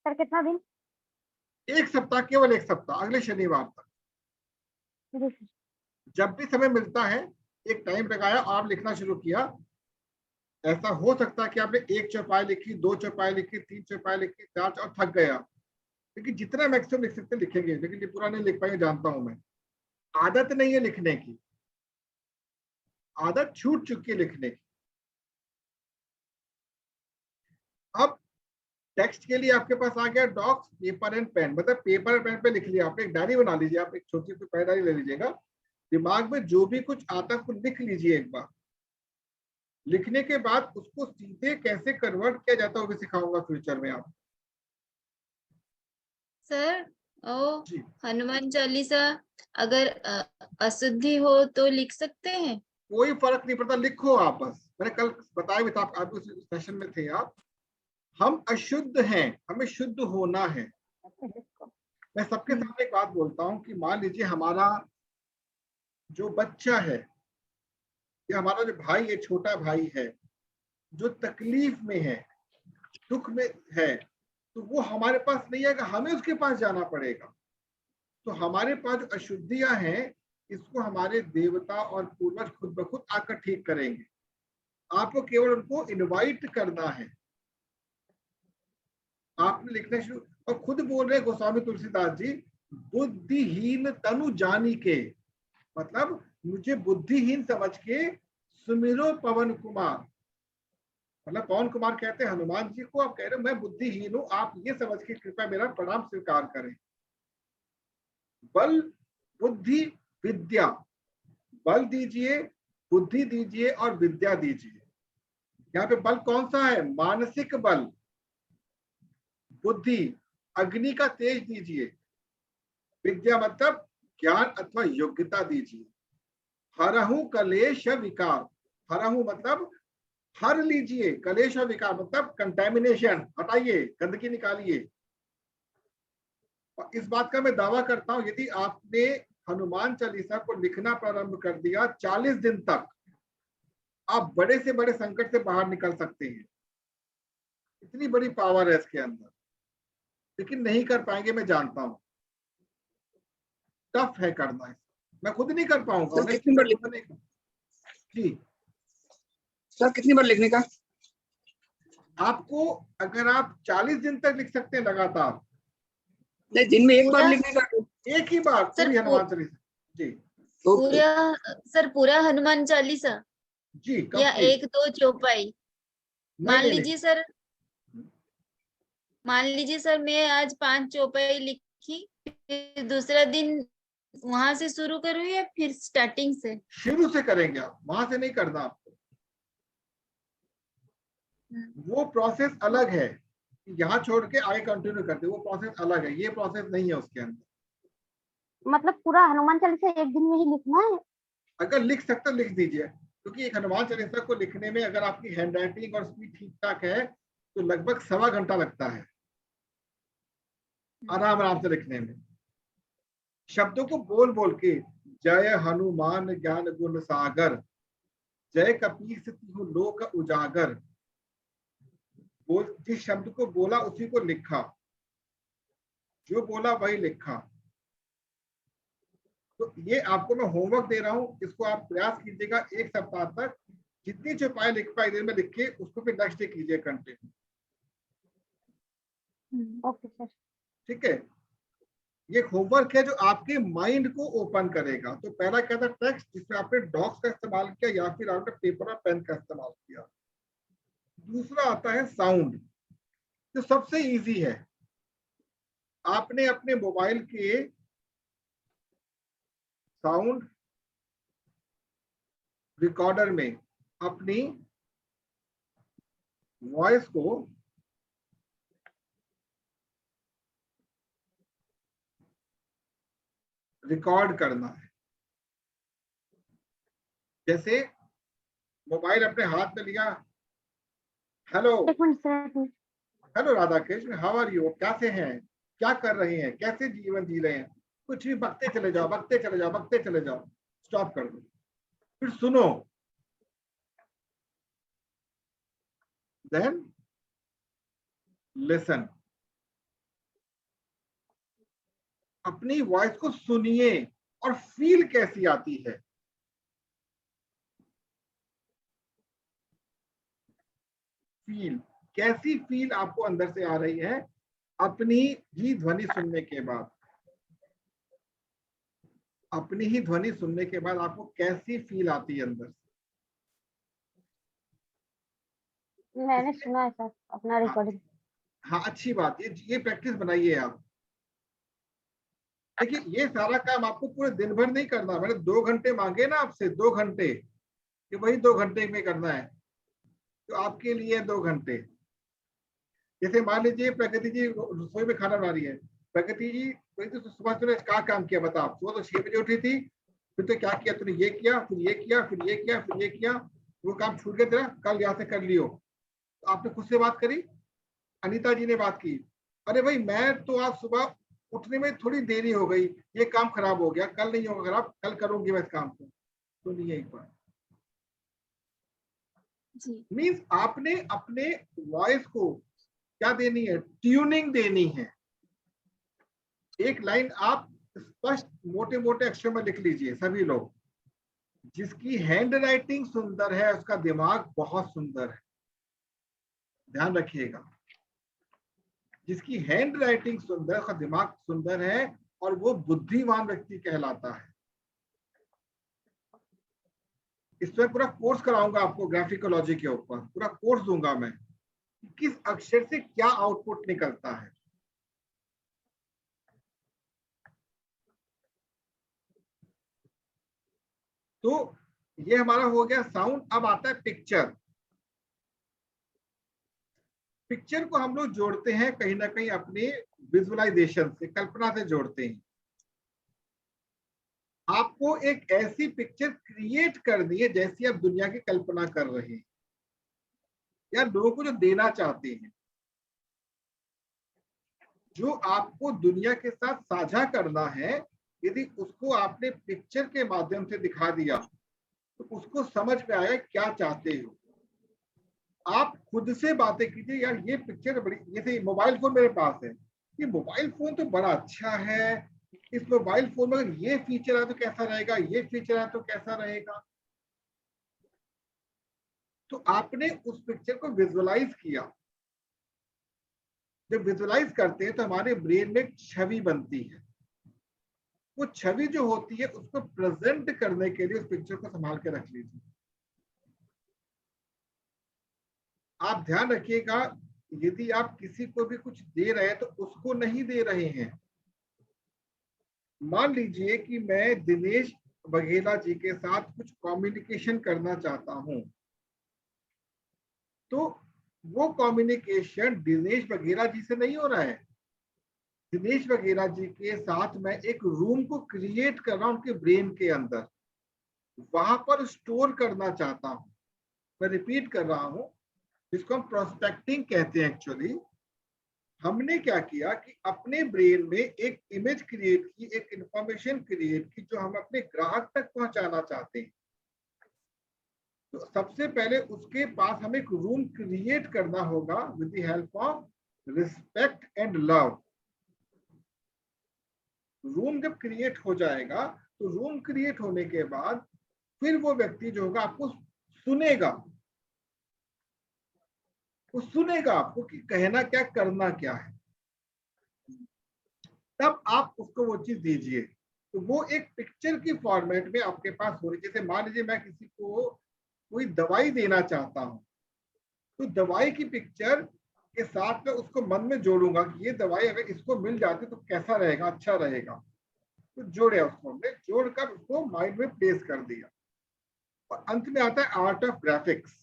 [SPEAKER 9] सर कितना दिन?
[SPEAKER 1] 1 सप्ताह, केवल 1 सप्ताह, अगले शनिवार तक।
[SPEAKER 9] जी सर।
[SPEAKER 1] जब भी समय मिलता है, एक टाइम लगाया, आप लिखना शुरू किया। ऐसा हो सकता है कि आपने 1 चौपाई लिखी, 2 चौपाई लिखी, 3 चौपाई लिखी, 4 और थक गया, लेकिन जितना मैक्सिमम लिख सकते लिखेंगे, लेकिन ये पूरा नहीं लिख पाएंगे, जानता हूं मैं। आदत नहीं है लिखने की, आदत छूट चुकी है लिखने की। अब टेक्स्ट के लिए आपके पास आ गया डॉक्स, पेपर एंड पेन, मतलब पेपर एंड पेन पे लिख लिया आपने। एक डायरी बना लीजिए, आप एक छोटी सी डायरी ले लीजिएगा, दिमाग में जो भी कुछ आता है उसको लिख लीजिए एक बार। लिखने के बाद उसको सीधे कैसे कन्वर्ट किया जाता है वो भी सिखाऊंगा फ्यूचर में आप।
[SPEAKER 8] सर हनुमान चालीसा अगर अशुद्धि हो तो लिख सकते हैं?
[SPEAKER 1] कोई फर्क नहीं पड़ता, लिखो आप बस। मैंने कल बताया भी था, आप उस सेशन में थे आप। हम अशुद्ध हैं, हमें शुद्ध होना है। मैं सबके सामने एक बात बोलता हूं कि मान लीजिए हमारा जो बच्चा है या हमारा जो भाई है, छोटा भाई है, जो तकलीफ में है, दुख में है, तो वो हमारे पास नहीं आएगा, हमें उसके पास जाना पड़ेगा। तो हमारे पास जो अशुद्धियां हैं, इसको हमारे देवता और पूर्वज खुद ब खुद आकर ठीक करेंगे। आपको केवल उनको इनवाइट करना है। आपने लिखना शुरू, और खुद बोल रहे गोस्वामी तुलसीदास जी, बुद्धिहीन तनु जानी के, मतलब मुझे बुद्धिहीन समझ के सुमिरो पवन कुमार। मतलब पवन कुमार कहते हैं हनुमान जी को, आप कह रहे हो मैं बुद्धिहीन हूं, आप ये समझ के कृपया मेरा प्रणाम स्वीकार करें। बल, बुद्धि, विद्या, बल दीजिए, बुद्धि दीजिए और विद्या दीजिए। यहाँ पे बल कौन सा है? मानसिक बल। बुद्धि, अग्नि का तेज दीजिए। विद्या मतलब ज्ञान अथवा योग्यता दीजिए। हरहु कलेश विकार, हरहु मतलब हर लीजिए, कलेश और विकार मतलब कंटेमिनेशन हटाइए, गंदगी निकालिए। और इस बात का मैं दावा करता हूं, यदि आपने हनुमान चालीसा को लिखना प्रारंभ कर दिया 40 दिन तक, आप बड़े से बड़े संकट से बाहर निकल सकते हैं। इतनी बड़ी पावर है इसके अंदर, लेकिन नहीं कर पाएंगे, मैं जानता हूं। टफ है करना है, मैं खुद नहीं कर पाऊंगा।
[SPEAKER 10] सर कितनी बार लिखने का?
[SPEAKER 1] जी
[SPEAKER 10] सर कितनी बार लिखने का?
[SPEAKER 1] आपको अगर आप 40 दिन तक लिख सकते हैं लगातार।
[SPEAKER 10] नहीं, दिन में एक बार लिखने का?
[SPEAKER 1] एक ही बार पूरी हनुमान चालीसा। जी
[SPEAKER 8] पूरा सर, पूरा हनुमान चालीसा
[SPEAKER 1] जी,
[SPEAKER 8] या 1-2 चौपाई? मान लीजिए सर, मान लीजिए सर मैं आज 5 चौपाई लिखी, फिर दूसरा दिन वहां से शुरू करूँ या फिर स्टार्टिंग से?
[SPEAKER 1] शुरू से करेंगे आप, वहां से नहीं करना आपको। वो प्रोसेस अलग है, यहाँ छोड़ के आगे कंटिन्यू करते, वो प्रोसेस अलग है, ये प्रोसेस नहीं है उसके अंदर।
[SPEAKER 9] मतलब पूरा हनुमान चालीसा एक दिन में ही लिखना है?
[SPEAKER 1] अगर लिख सकते लिख दीजिए, क्योंकि एक हनुमान चालीसा को लिखने में अगर आपकी हैंड राइटिंग और स्पीड ठीक ठाक है तो लगभग 1.25 घंटा लगता है आराम आराम से लिखने में। शब्दों को बोल बोल के, जय हनुमान ज्ञान गुण सागर, जय कपीस तिहु लोक उजागर, बोल जिस शब्द को बोला उसी को लिखा, जो बोला वही लिखा। तो ये आपको मैं होमवर्क दे रहा हूं, इसको आप प्रयास कीजिएगा 1 सप्ताह तक। जितनी चौपाई लिख पाए दिन में लिखिए, उसको फिर नेक्स्ट डे कीजिए कंटिन्यू।
[SPEAKER 9] Okay sir.
[SPEAKER 1] ठीक है, ये होमवर्क है जो आपके माइंड को ओपन करेगा। तो पहला क्या था? टेक्स्ट, जिसमें आपने डॉक्स का इस्तेमाल किया या फिर आपने पेपर और पेन का इस्तेमाल किया। दूसरा आता है साउंड, जो सबसे इजी है। आपने अपने मोबाइल के साउंड रिकॉर्डर में अपनी वॉइस को रिकॉर्ड करना है। जैसे मोबाइल अपने हाथ में लिया, hello hello Radha Krishna, how are you, कैसे हैं, क्या कर रहे हैं, कैसे जीवन जी रहे हैं, कुछ भी बकते चले जाओ, बकते चले जाओ, बकते चले जाओ, स्टॉप कर दो, फिर सुनो, देन लिसन। अपनी वॉइस को सुनिए और फील कैसी आती है। फील, कैसी फील आपको अंदर से आ रही है अपनी ही ध्वनि सुनने के बाद। अपनी ही ध्वनि सुनने के बाद आपको कैसी फील आती है अंदर से।
[SPEAKER 9] मैंने सुना है सर अपना रिकॉर्डिंग।
[SPEAKER 1] हाँ, अच्छी बात, ये प्रैक्टिस बनाइए आप। देखिए, ये सारा काम आपको पूरे दिन भर नहीं करना। मैंने 2 घंटे मांगे ना आपसे, 2 घंटे, कि वही 2 घंटे में करना है, तो आपके लिए 2 घंटे। जैसे मान लीजिए प्रगति जी रसोई में खाना बना रही है। प्रगति जी, तो सुबह तूने क्या काम किया बता। आप सुबह तो 6 बजे उठी थी, फिर तो क्या किया तूने, ये किया, फिर ये किया, फिर ये किया, फिर ये किया, वो काम छूट गया तेरा, कल यहाँ से कर लियो। तो आपने खुद से बात करी, अनीता जी ने बात की, अरे भाई मैं तो आज सुबह उठने में थोड़ी देरी हो गई, ये काम खराब हो गया, कल नहीं होगा खराब, कल करूंगी मैं इस काम को। सुनिए एक बार। मीन्स आपने अपने वॉइस को क्या देनी है, ट्यूनिंग देनी है। एक लाइन आप स्पष्ट मोटे मोटे अक्षर में लिख लीजिए सभी लोग। जिसकी हैंड राइटिंग सुंदर है उसका दिमाग बहुत सुंदर है, ध्यान रखिएगा। जिसकी हैंड राइटिंग सुंदर, उसका दिमाग सुंदर है और वो बुद्धिमान व्यक्ति कहलाता है। इसमें पूरा कोर्स कराऊंगा आपको ग्राफिकोलॉजी के ऊपर, पूरा कोर्स दूंगा मैं, किस अक्षर से क्या आउटपुट निकलता है। तो ये हमारा हो गया साउंड। अब आता है पिक्चर। पिक्चर को हम लोग जोड़ते हैं कहीं ना कहीं अपने विजुअलाइजेशन से, कल्पना से जोड़ते हैं। आपको एक ऐसी पिक्चर क्रिएट करनी है जैसी आप दुनिया की कल्पना कर रहे हैं या लोगों को जो देना चाहते हैं, जो आपको दुनिया के साथ साझा करना है। यदि उसको आपने पिक्चर के माध्यम से दिखा दिया तो उसको समझ में आया क्या चाहते हो। आप खुद से बातें कीजिए, यार ये पिक्चर बड़ी, जैसे मोबाइल फोन मेरे पास है, ये मोबाइल फोन तो बड़ा अच्छा है, इस मोबाइल फोन में अगर ये फीचर है तो कैसा रहेगा, ये फीचर है तो कैसा रहेगा। तो आपने उस पिक्चर को विजुअलाइज किया। जब विजुअलाइज करते हैं तो हमारे ब्रेन में एक छवि बनती है। वो छवि जो होती है उसको प्रेजेंट करने के लिए उस पिक्चर को संभाल के रख लीजिए। आप ध्यान रखिएगा, यदि आप किसी को भी कुछ दे रहे हैं तो उसको नहीं दे रहे हैं। मान लीजिए कि मैं दिनेश बघेला जी के साथ कुछ कम्युनिकेशन करना चाहता हूं, तो वो कम्युनिकेशन दिनेश बघेला जी से नहीं हो रहा है। दिनेश बघेला जी के साथ मैं एक रूम को क्रिएट कर रहा हूं उनके ब्रेन के अंदर, वहां पर स्टोर करना चाहता हूं। मैं रिपीट कर रहा हूं, जिसको हम प्रोस्पेक्टिंग कहते हैं। एक्चुअली हमने क्या किया कि अपने ब्रेन में एक इमेज क्रिएट की, एक इंफॉर्मेशन क्रिएट की जो हम अपने ग्राहक तक पहुंचाना चाहते हैं। तो सबसे पहले उसके पास हमें एक रूम क्रिएट करना होगा with the help of respect and love. Room जब क्रिएट हो जाएगा तो रूम क्रिएट होने के बाद फिर वो व्यक्ति जो होगा आपको सुनेगा। वो सुनेगा आपको कि कहना क्या, करना क्या है, तब आप उसको वो चीज दीजिए। तो वो एक पिक्चर की फॉर्मेट में आपके पास हो रही। जैसे मान लीजिए मैं किसी को कोई दवाई देना चाहता हूं, तो दवाई की पिक्चर के साथ में उसको मन में जोड़ूंगा कि ये दवाई अगर इसको मिल जाती तो कैसा रहेगा, अच्छा रहेगा। तो जोड़े उसको हमने, जोड़कर उसको माइंड में प्लेस कर दिया। और अंत में आता है art of graphics.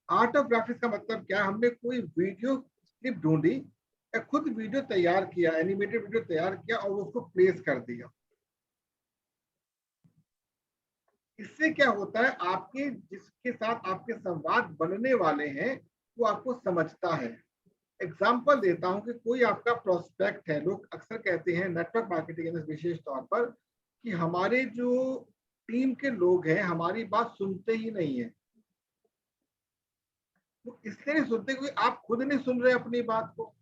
[SPEAKER 1] Art of graphics का मतलब क्या है, हमने कोई वीडियो क्लिप ढूंढी या खुद वीडियो तैयार किया, एनिमेटेड वीडियो तैयार किया और उसको प्लेस कर दिया। इससे क्या होता है, आपके जिसके साथ आपके संवाद बनने वाले हैं वो आपको समझता है। एग्जाम्पल देता हूं कि कोई आपका प्रोस्पेक्ट है, लोग अक्सर कहते हैं नेटवर्क मार्केटिंग में विशेष तौर पर कि हमारे जो टीम के लोग हैं हमारी बात सुनते ही नहीं है। तो इसलिए नहीं सुनते क्योंकि आप खुद नहीं सुन रहे अपनी बात को।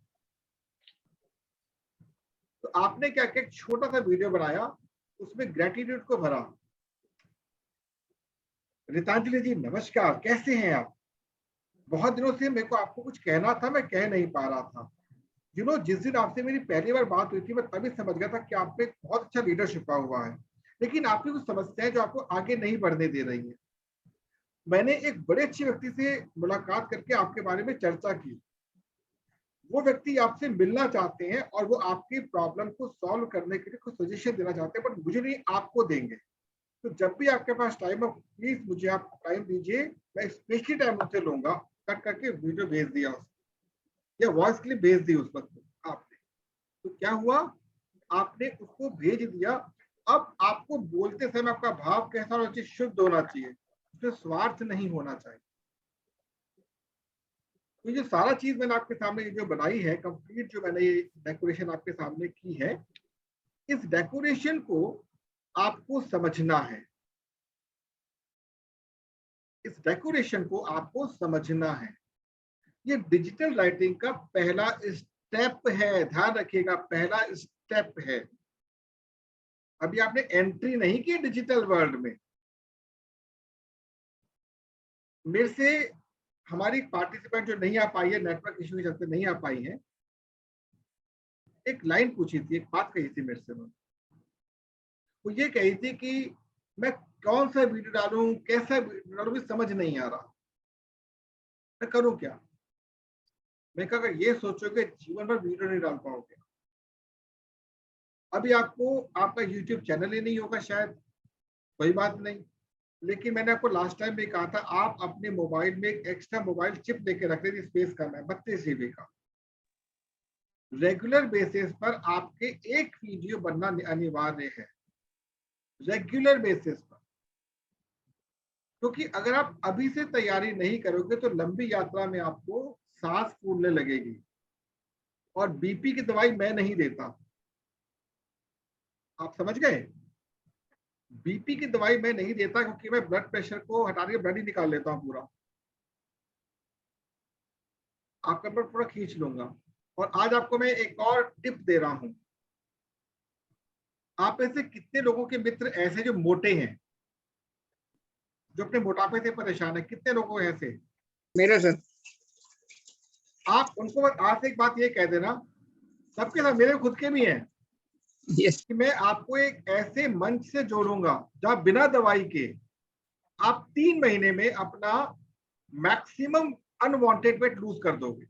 [SPEAKER 1] तो आपने क्या किया, छोटा सा वीडियो बनाया, उसमें ग्रेटिट्यूड को भरा। रितांजलि जी नमस्कार, कैसे हैं आप? बहुत दिनों से मेरे को आपको कुछ कहना था, मैं कह नहीं पा रहा था। जिस दिन आपसे मेरी पहली बार बात हुई थी मैं तभी समझ गया था कि आप में बहुत अच्छा लीडर छिपा हुआ है, लेकिन आपकी कुछ समस्याएं जो आपको आगे नहीं बढ़ने दे रही है। मैंने एक बड़े अच्छे व्यक्ति से मुलाकात करके आपके बारे में चर्चा की। वो व्यक्ति आपसे मिलना चाहते हैं और वो आपकी प्रॉब्लम को सॉल्व करने के लिए कुछ सजेशन देना चाहते हैं, बट मुझे नहीं, आपको देंगे। तो जब भी आपके पास टाइम हो प्लीज मुझे आप टाइम दीजिए, मैं स्पेशली टाइम उससे लूंगा। कट करके वीडियो भेज दिया उसको या वॉइस क्लिप भेज दी उस वक्त आपने। तो क्या हुआ, आपने उसको भेज दिया। अब आपको बोलते समय आपका भाव कैसा होना चाहिए, शुद्ध होना चाहिए, उसमें स्वार्थ नहीं होना चाहिए। तो ये सारा चीज मैंने आपके सामने जो बनाई है कंप्लीट, जो मैंने ये डेकोरेशन आपके सामने की है, इस डेकोरेशन को आपको समझना है। इस डेकोरेशन को आपको समझना है। ये डिजिटल राइटिंग का पहला स्टेप है, ध्यान रखिएगा, पहला स्टेप है। अभी आपने एंट्री नहीं की डिजिटल वर्ल्ड में। मेरे से हमारी पार्टिसिपेंट जो नहीं आ पाई है, नेटवर्क इश्यू के चलते नहीं आ पाई है, एक लाइन पूछी थी, एक बात कही थी मेरे से। वो ये कही थी कि मैं कौन सा वीडियो डालूं, कैसा वीडियो डालूं, समझ नहीं आ रहा, मैं करूं क्या। मैं कहा ये सोचोगे जीवन भर वीडियो नहीं डाल पाओगे। अभी आपको आपका YouTube चैनल ही नहीं होगा शायद, कोई बात नहीं, लेकिन मैंने आपको लास्ट टाइम भी कहा था आप अपने मोबाइल में एक एक्स्ट्रा मोबाइल चिप लेके रख लें, स्पेस का है 32 GB का। रेगुलर बेसिस पर आपके एक वीडियो बनना अनिवार्य है, रेगुलर बेसिस पर। क्योंकि अगर आप अभी से तैयारी नहीं करोगे तो लंबी यात्रा में आपको सांस फूलने लगेगी। और बीपी की दवाई मैं नहीं देता, आप समझ गए। बीपी की दवाई मैं नहीं देता क्योंकि मैं ब्लड प्रेशर को हटा के ब्लड ही निकाल लेता हूं पूरा, आपका ब्लड पूरा खींच लूंगा। और आज आपको मैं एक और टिप दे रहा हूं। आप ऐसे कितने लोगों के मित्र ऐसे जो मोटे हैं, जो अपने मोटापे से परेशान है, कितने लोगों ऐसे?
[SPEAKER 10] मेरे सर।
[SPEAKER 1] आप उनको आज एक बात ये कह देना, सबके साथ, मेरे खुद के भी हैं, कि मैं आपको एक ऐसे मंच से जोड़ूंगा जहां बिना दवाई के आप 3 महीने में अपना मैक्सिमम अनवांटेड वेट लूज कर दोगे।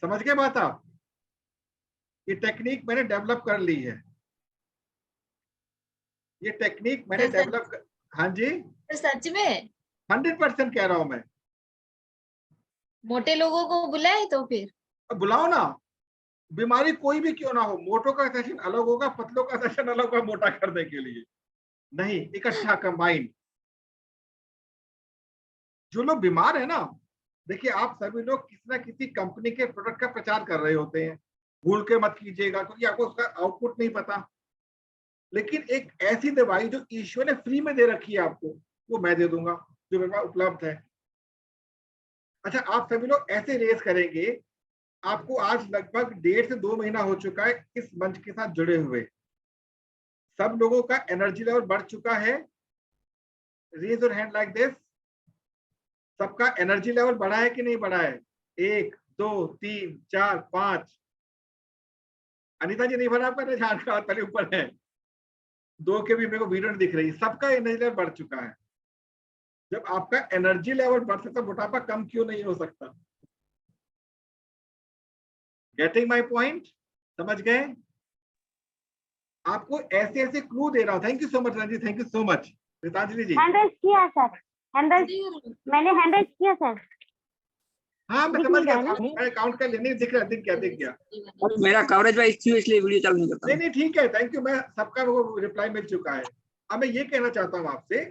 [SPEAKER 1] समझ गए बात आप? ये टेक्निक मैंने डेवलप कर ली है, ये टेक्निक मैंने डेवलप कर। हाँ जी,
[SPEAKER 8] तो सच में
[SPEAKER 1] 100% कह रहा हूं मैं।
[SPEAKER 8] मोटे लोगों को बुलाए तो फिर
[SPEAKER 1] बुलाओ ना, बीमारी कोई भी क्यों ना हो, मोटों का सेशन अलग होगा, पतलों का सेशन अलग होगा मोटा करने के लिए, नहीं इकट्ठा कंबाइन। जो लोग बीमार है ना, देखिए आप सभी लोग किसी ना किसी कंपनी के प्रोडक्ट का प्रचार कर रहे होते हैं, भूल के मत कीजिएगा क्योंकि आपको उसका आउटपुट नहीं पता। लेकिन एक ऐसी दवाई जो ईश्वर ने फ्री में दे रखी है आपको, वो मैं दे दूंगा, जो मेरे पास उपलब्ध है। अच्छा, आप सभी लोग ऐसे रेस करेंगे। आपको आज लगभग 1.5 से 2 महीना हो चुका है इस मंच के साथ जुड़े हुए। सब लोगों का एनर्जी लेवल बढ़ चुका है। Raise your hand like this. सबका एनर्जी लेवल बढ़ा है कि नहीं बढ़ा है? 1 2 3 4 5। अनीता जी नहीं बढ़ा आपका निशान का, पहले ऊपर है। 2 के भी मेरे को वीडियो नहीं दिख रही। सबका एनर्जी लेवल बढ़ चुका है। जब आपका एनर्जी लेवल बढ़ सकता, मोटापा कम क्यों नहीं हो सकता? Getting my point? समझ गए? आपको ऐसे ऐसे क्लू दे रहा हूँ। Thank you so much Ranjeet, thank you so much Geetanjali ji.
[SPEAKER 9] Hand raise किया सर, मैंने हैंड रेज किया सर।
[SPEAKER 1] हाँ मैं
[SPEAKER 9] दिख
[SPEAKER 1] समझ
[SPEAKER 9] नहीं
[SPEAKER 1] गया,
[SPEAKER 9] रहा है ना?
[SPEAKER 1] मैं काउंट कर लेने दिख रहा, दिख गया।
[SPEAKER 10] और मेरा कवरेज वाइज थी इसलिए वीडियो चालू नहीं करता।
[SPEAKER 1] नहीं ठीक है, थैंक यू, मैं सबका वो रिप्लाई मिल चुका है। अब मैं ये कहना चाहता हूँ आपसे,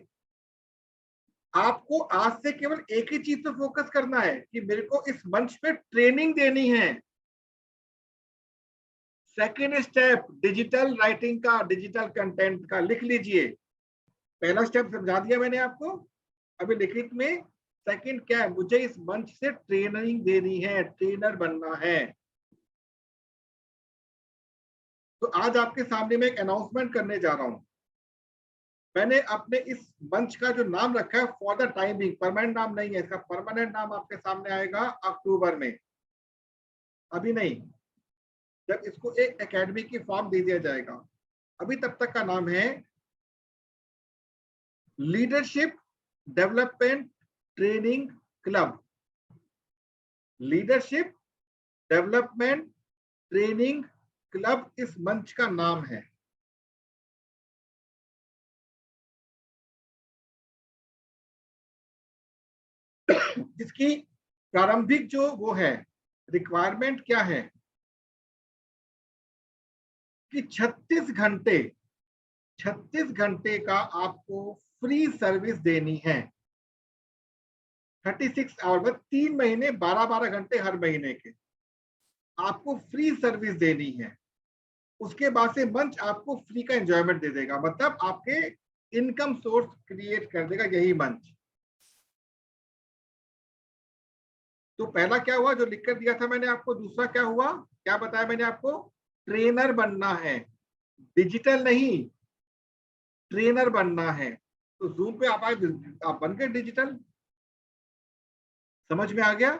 [SPEAKER 1] आपको आज से केवल एक ही चीज पे फोकस करना है कि मेरे को इस मंच पे ट्रेनिंग देनी है। सेकेंड स्टेप डिजिटल राइटिंग का, डिजिटल कंटेंट का, लिख लीजिए। पहला स्टेप समझा दिया मैंने आपको, अभी लिखित में सेकंड क्या है, मुझे इस मंच से ट्रेनिंग देनी है, ट्रेनर बनना है। तो आज आपके सामने मैं एक अनाउंसमेंट करने जा रहा हूं। मैंने अपने इस मंच का जो नाम रखा है for the time being, permanent नाम नहीं है इसका, परमानेंट नाम आपके सामने आएगा अक्टूबर में, अभी नहीं, जब इसको एक एकेडमी की फॉर्म दे दिया जाएगा। अभी तब तक का नाम है leadership development training club. Leadership development training club इस मंच का नाम है। जिसकी प्रारंभिक जो वो है रिक्वायरमेंट क्या है कि 36 घंटे का आपको फ्री सर्विस देनी है। 36 आवर, 3 महीने 12 घंटे हर महीने के आपको फ्री सर्विस देनी है। उसके बाद से मंच आपको फ्री का एंजॉयमेंट दे देगा, मतलब आपके इनकम सोर्स क्रिएट कर देगा यही मंच। तो पहला क्या हुआ जो लिख कर दिया था मैंने आपको, दूसरा क्या हुआ, क्या बताया मैंने आपको, ट्रेनर बनना है, डिजिटल नहीं, ट्रेनर बनना है। तो जूम पे आप बन गए डिजिटल। समझ में आ गया?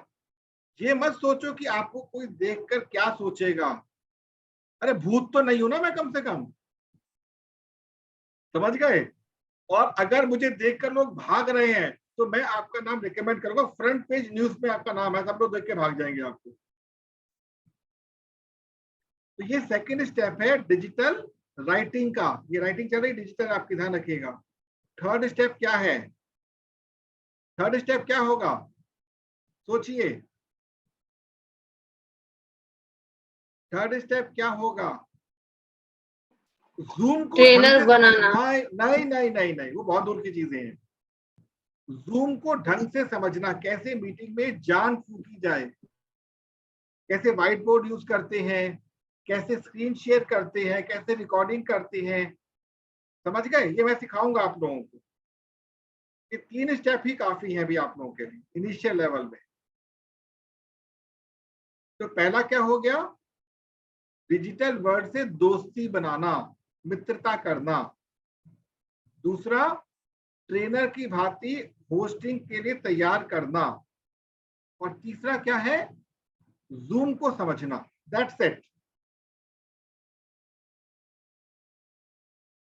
[SPEAKER 1] ये मत सोचो कि आपको कोई देखकर क्या सोचेगा, अरे भूत तो नहीं हूं ना मैं कम से कम, समझ गए? और अगर मुझे देखकर लोग भाग रहे हैं तो मैं आपका नाम रिकमेंड करूंगा, फ्रंट पेज न्यूज में आपका नाम है, सब लोग देख के भाग जाएंगे आपको। तो ये सेकंड स्टेप है डिजिटल राइटिंग का, ये राइटिंग चल रही डिजिटल, आपकी ध्यान रखिएगा। थर्ड स्टेप क्या है, थर्ड स्टेप क्या होगा सोचिए, थर्ड स्टेप क्या होगा? जूम को
[SPEAKER 6] ट्रेनर बनाना।
[SPEAKER 1] नहीं, वो बहुत दूर की चीजें हैं। जूम को ढंग से समझना, कैसे मीटिंग में जान फूकी जाए, कैसे व्हाइट बोर्ड यूज करते हैं, कैसे स्क्रीन शेयर करते हैं, कैसे रिकॉर्डिंग करते हैं, समझ गए? ये मैं सिखाऊंगा आप लोगों को। ये 3 स्टेप ही काफी हैं अभी आप लोगों के लिए इनिशियल लेवल में। तो पहला क्या हो गया, डिजिटल वर्ल्ड से दोस्ती बनाना, मित्रता करना। दूसरा, ट्रेनर की भांति होस्टिंग के लिए तैयार करना। और तीसरा क्या है, जूम को समझना। That's it.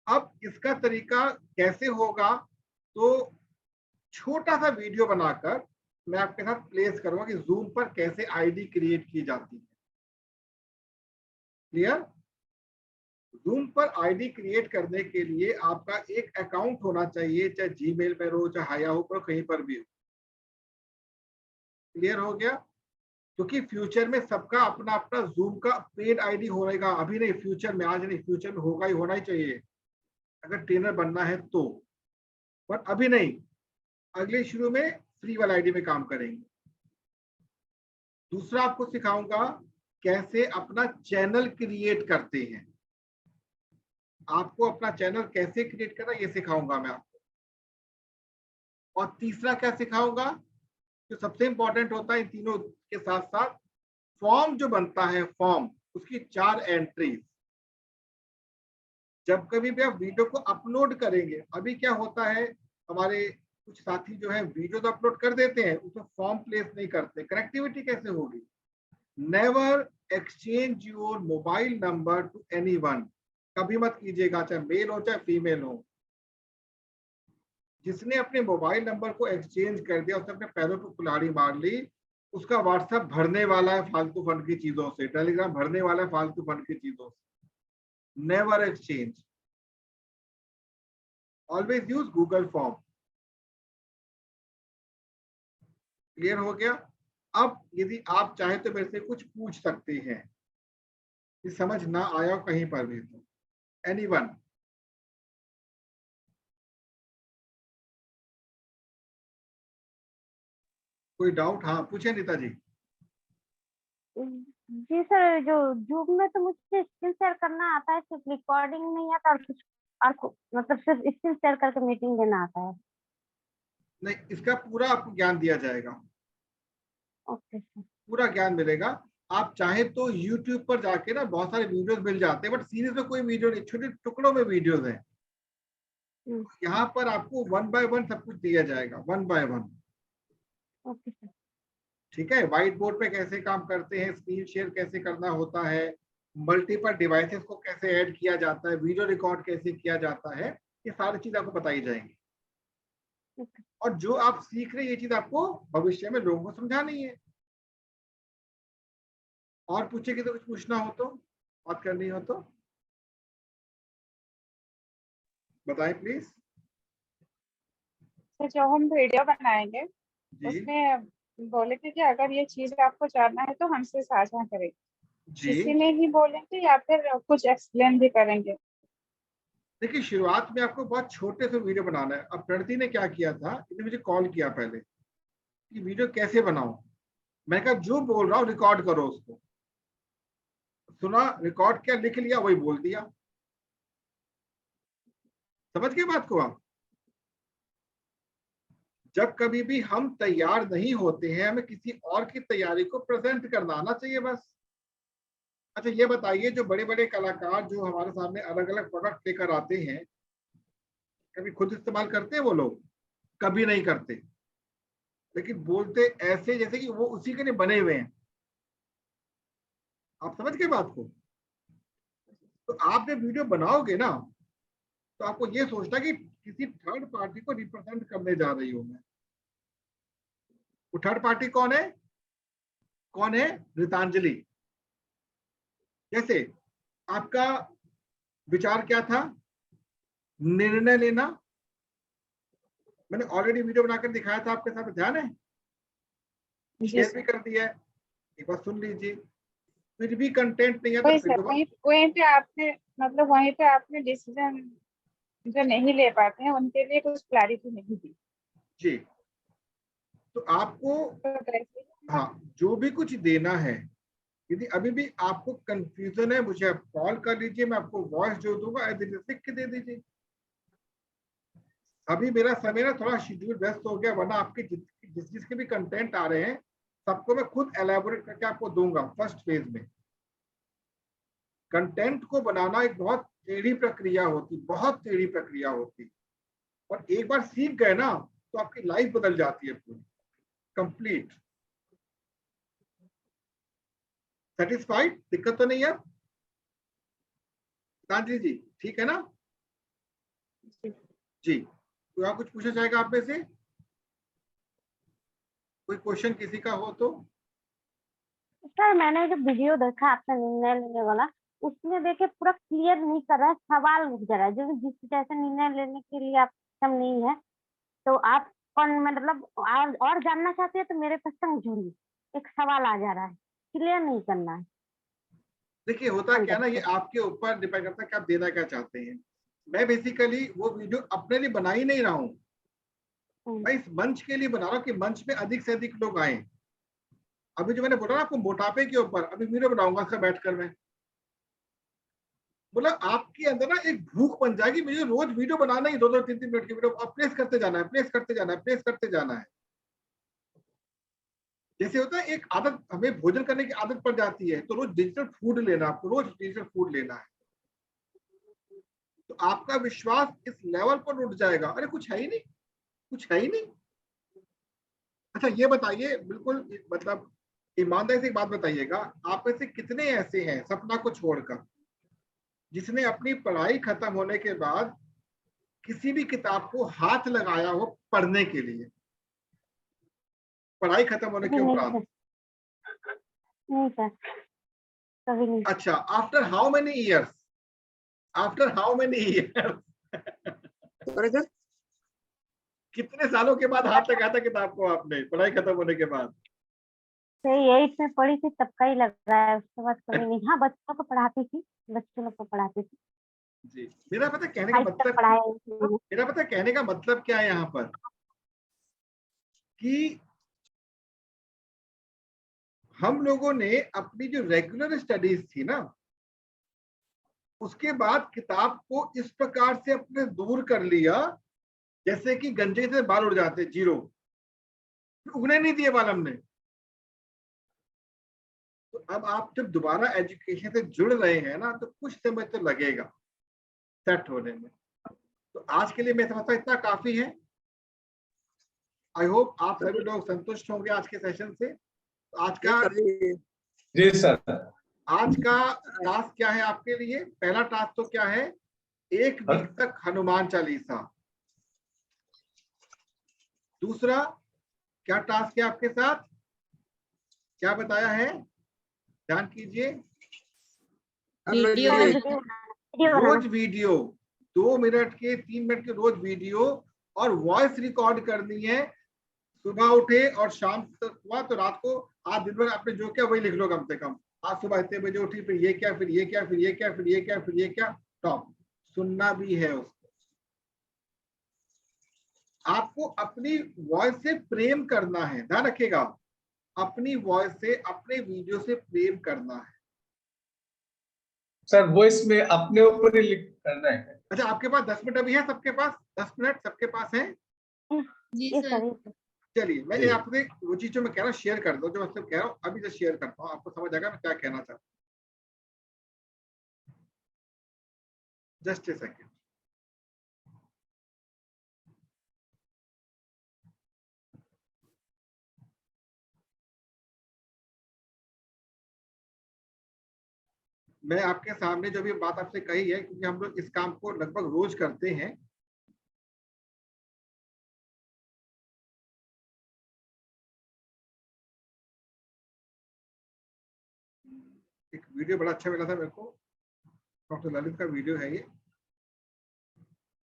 [SPEAKER 1] अब इसका तरीका कैसे होगा, तो छोटा सा वीडियो बनाकर मैं आपके साथ प्लेस करूंगा कि जूम पर कैसे आईडी क्रिएट की जाती है। क्लियर? जूम पर आईडी क्रिएट करने के लिए आपका एक अकाउंट होना चाहिए, चाहे जीमेल पर हो, चाहे हायाहू पर, कहीं पर भी हो। क्लियर हो गया? क्योंकि फ्यूचर में सबका अपना अपना जूम का पेड आईडी होगा, अभी नहीं, फ्यूचर में, आज नहीं, फ्यूचर में होगा ही, होना ही चाहिए अगर ट्रेनर बनना है तो, पर अभी नहीं, अगले शुरू में फ्री वाला आईडी में काम करेंगे। दूसरा आपको सिखाऊंगा कैसे अपना चैनल क्रिएट करते हैं, आपको अपना चैनल कैसे क्रिएट करना ये सिखाऊंगा मैं आपको। और तीसरा क्या सिखाऊंगा, जो सबसे इंपॉर्टेंट होता है इन तीनों के साथ साथ, फॉर्म जो बनता है, फॉर्म, उसकी 4 एंट्रीज। जब कभी भी आप वीडियो को अपलोड करेंगे, अभी क्या होता है, हमारे कुछ साथी जो है वीडियो तो अपलोड कर देते हैं, उसमें फॉर्म प्लेस नहीं करते। कनेक्टिविटी कैसे होगी? Never exchange your mobile number two anyone, कभी मत कीजिएगा, चाहे मेल हो चाहे फीमेल हो। जिसने अपने मोबाइल नंबर को एक्सचेंज कर दिया, उसने अपने पैरों पर कुल्हाड़ी मार ली, उसका व्हाट्सएप भरने वाला है फालतू फंड की चीजों से, टेलीग्राम भरने वाला है फालतू फंड की चीजों से। never exchange. Always use Google Form. Clear हो गया? अब यदि आप चाहे तो मेरे से कुछ पूछ सकते हैं, कि समझ ना आया हो कहीं पर भी तो। एनीवन? कोई डाउट? हाँ पूछे नीता जी।
[SPEAKER 9] जी सर, जो जूम में तो मुझे स्क्रीन शेयर करना आता है, सिर्फ रिकॉर्डिंग नहीं आता, और कुछ और मतलब सिर्फ स्क्रीन शेयर करके मीटिंग देना आता है।
[SPEAKER 1] नहीं, इसका पूरा आपको ज्ञान दिया जाएगा।
[SPEAKER 9] Okay sir.
[SPEAKER 1] पूरा ज्ञान मिलेगा। आप चाहे तो YouTube पर जाके ना बहुत सारे वीडियोस मिल जाते हैं, बट सीरीज में कोई वीडियो नहीं, छोटे टुकड़ों में वीडियोस हैं। यहाँ पर आपको 1 बाय 1 सब कुछ दिया जाएगा, 1 बाय 1।
[SPEAKER 9] Okay sir.
[SPEAKER 1] ठीक है? व्हाइट बोर्ड पे कैसे काम करते हैं, स्क्रीन शेयर कैसे करना होता है, मल्टीपल डिवाइसेस को कैसे ऐड किया जाता है, वीडियो रिकॉर्ड कैसे किया जाता है, ये सारी चीज आपको बताई जाएंगी। और जो आप सीख रहे हैं ये चीज आपको भविष्य में लोगों को समझानी है। और पूछेगी तो कुछ पूछना हो तो, बात करनी हो तो बताएं प्लीज।
[SPEAKER 4] तो जो हम वीडियो बनाएंगे
[SPEAKER 1] जी
[SPEAKER 4] उसमें बोले थे कि अगर ये चीज आपको जानना है तो हमसे साझा करें।
[SPEAKER 1] जी।
[SPEAKER 4] इसीलिए ही बोलेंगे या फिर कुछ एक्सप्लेन भी करेंगे?
[SPEAKER 1] देखिए, शुरुआत में आपको बहुत छोटे से वीडियो बनाना है। अब प्रणति ने क्या किया था, इसने मुझे कॉल किया पहले कि वीडियो कैसे बनाऊं। मैं कहा जो बोल रहा हूँ रिकॉर्ड करो उसको। सुना, रिकॉर्ड किया, लिख लिया, वही बोल दिया। समझ गए बात को आप? जब कभी भी हम तैयार नहीं होते हैं, हमें किसी और की तैयारी को प्रेजेंट करना आना चाहिए बस। अच्छा ये बताइए, जो बड़े बड़े कलाकार जो हमारे सामने अलग अलग प्रोडक्ट लेकर आते हैं, कभी खुद इस्तेमाल करते हैं वो लोग? कभी नहीं करते, लेकिन बोलते ऐसे जैसे कि वो उसी के लिए बने हुए हैं। आप समझ गए बात को? तो आप जब वीडियो बनाओगे ना, तो आपको ये सोचना कि किसी थर्ड पार्टी को रिप्रेजेंट करने जा रही हूं मैं। वो थर्ड पार्टी कौन है? कौन है? रीतांजलि। जैसे आपका विचार क्या था, निर्णय लेना। मैंने ऑलरेडी वीडियो बनाकर दिखाया था आपके साथ, ध्यान है? शेयर भी कर दिया है, एक बार सुन लीजिए। फिर भी कंटेंट नहीं है तो फिर
[SPEAKER 4] वहीं पे आपने मतलब वहीं पे आपने डिसीजन जो नहीं ले पाते हैं उनके लिए कुछ क्लैरिटी नहीं दी
[SPEAKER 1] जी। तो आपको हाँ, जो भी कुछ देना है, यदि अभी भी आपको कंफ्यूजन है, मुझे आप कॉल कर लीजिए, मैं आपको वॉइस जो दूंगा लिख के दे दीजिए। अभी मेरा समय ना थोड़ा शेड्यूल व्यस्त हो गया, वरना आपके जिसके भी कंटेंट आ रहे हैं सबको मैं खुद एलैबोरेट करके आपको दूंगा फर्स्ट फेज में। कंटेंट को बनाना एक बहुत टेढ़ी प्रक्रिया होती, बहुत टेढ़ी प्रक्रिया होती, और एक बार सीख गए ना तो आपकी लाइफ बदल जाती है पूरी, कंप्लीट। सेटिस्फाइड? दिक्कत तो नहीं है? तांजलि जी ठीक है ना? जी। तो आप कुछ पूछना चाहेगा आप में से? कोई क्वेश्चन किसी का हो तो?
[SPEAKER 9] सर मैंने जो वीडियो देखा आपने निर्णय लेने वाला, उसमें देखे पूरा क्लियर नहीं कर रहा है, सवाल उठ जा रहा है। जो जिस जैसे निर्णय लेने के लिए आप सक्षम नहीं है, तो आप कौन मतलब और जानना चाहते हैं तो मेरे पास संग जुड़िए। एक सवाल आ जा रहा है, क्लियर नहीं करना है।
[SPEAKER 1] देखिए होता क्या ना, ये आपके ऊपर डिपेंड करता है कि आप देना क्या चाहते हैं। मैं बेसिकली वो वीडियो अपने लिए बना ही नहीं रहा हूँ, मैं इस मंच के लिए बना रहा हूँ कि मंच में अधिक से अधिक लोग आए। अभी जो मैंने बोला ना आपको मोटापे के ऊपर, अभी वीडियो बनाऊंगा इसका बैठकर मैं, बोला आपके अंदर ना एक भूख बन जाएगी, मुझे रोज वीडियो बनाना ही, 2-2 3-3 मिनट की वीडियो प्लेस करते जाना है, प्लेस करते जाना है, प्लेस करते जाना है। जैसे होता है एक आदत, हमें भोजन करने की आदत पड़ जाती है, तो रोज डिजिटल फूड लेना, आपको रोज डिजिटल फूड लेना है, तो आपका विश्वास इस लेवल पर उठ जाएगा, अरे कुछ है ही नहीं, कुछ है ही नहीं। अच्छा ये बताइए, बिल्कुल मतलब ईमानदारी से एक बात बताइएगा, आप में से कितने ऐसे हैं सपना को छोड़कर जिसने अपनी पढ़ाई खत्म होने के बाद किसी भी किताब को हाथ लगाया हो पढ़ने के लिए, पढ़ाई खत्म होने के उपरांत?
[SPEAKER 9] नहीं सर, कभी नहीं।
[SPEAKER 1] अच्छा, after how many years? After how many year? कितने सालों के बाद हाथ लगाया था किताब को आपने पढ़ाई खत्म होने के बाद?
[SPEAKER 9] तो 8th में पढ़ी थी तब का ही लग रहा है, उसके बाद कभी नहीं। हाँ, बच्चों को पढ़ाती थी, बच्चों लोग को पढ़ाती थी।
[SPEAKER 1] जी, मेरा पता कहने का
[SPEAKER 9] 5 तक
[SPEAKER 1] मतलब,
[SPEAKER 9] पढ़ाया है।
[SPEAKER 1] मेरा पता कहने का मतलब क्या है यहाँ पर, कि हम लोगों ने अपनी जो रेगुलर स्टडीज थी ना, उसके बाद किताब को इस प्रकार से अपने दूर कर लिया जैसे कि गंजे से बाल उड़ जाते, जीरो, उगने नहीं दिए बाल हमने। तो अब आप जब दोबारा एजुकेशन से जुड़ रहे हैं ना, तो कुछ समय तो लगेगा सेट होने में। तो आज के लिए मैं समझता हूँ इतना काफी है। आई होप आप सभी लोग संतुष्ट होंगे आज के सेशन से। तो आज का,
[SPEAKER 5] जी सर,
[SPEAKER 1] आज का टास्क क्या है आपके लिए? पहला टास्क तो क्या है, 1 वीक तक हनुमान चालीसा। दूसरा क्या टास्क है आपके साथ, क्या बताया है, ध्यान कीजिए। रोज वीडियो 2 मिनट के 3 मिनट के रोज वीडियो और वॉइस रिकॉर्ड करनी है। सुबह उठे और शाम तक हुआ तो रात को आज दिन भर आपने जो क्या वही लिख लो कम से कम। आज सुबह इतने बजे उठी, फिर ये क्या, फिर ये क्या, फिर ये क्या, फिर ये क्या, फिर ये क्या, टॉप सुनना भी है उसको। आपको अपनी वॉइस से प्रेम करना है, ध्यान रखिएगा, अपनी वॉइस से, अपने वीडियो से प्रेम करना है।
[SPEAKER 5] सर वॉइस में अपने ऊपर ही लिख करना है।
[SPEAKER 1] अच्छा, आपके पास 10 मिनट अभी है? सबके पास 10 मिनट सबके पास है?
[SPEAKER 8] जी सर।
[SPEAKER 1] चलिए, मैं ये आपसे वो चीज जो मैं कह रहा हूँ शेयर कर दो, जो मैं कह रहा हूँ अभी से शेयर करता हूँ, आपको समझ आएगा मैं क्या कहना चाहता हूँ। Just a second. मैं आपके सामने जो भी बात आपसे कही है, क्योंकि हम लोग इस काम को लगभग रोज करते हैं, एक वीडियो बड़ा अच्छा मिला था मेरे को, डॉक्टर ललित का वीडियो है ये,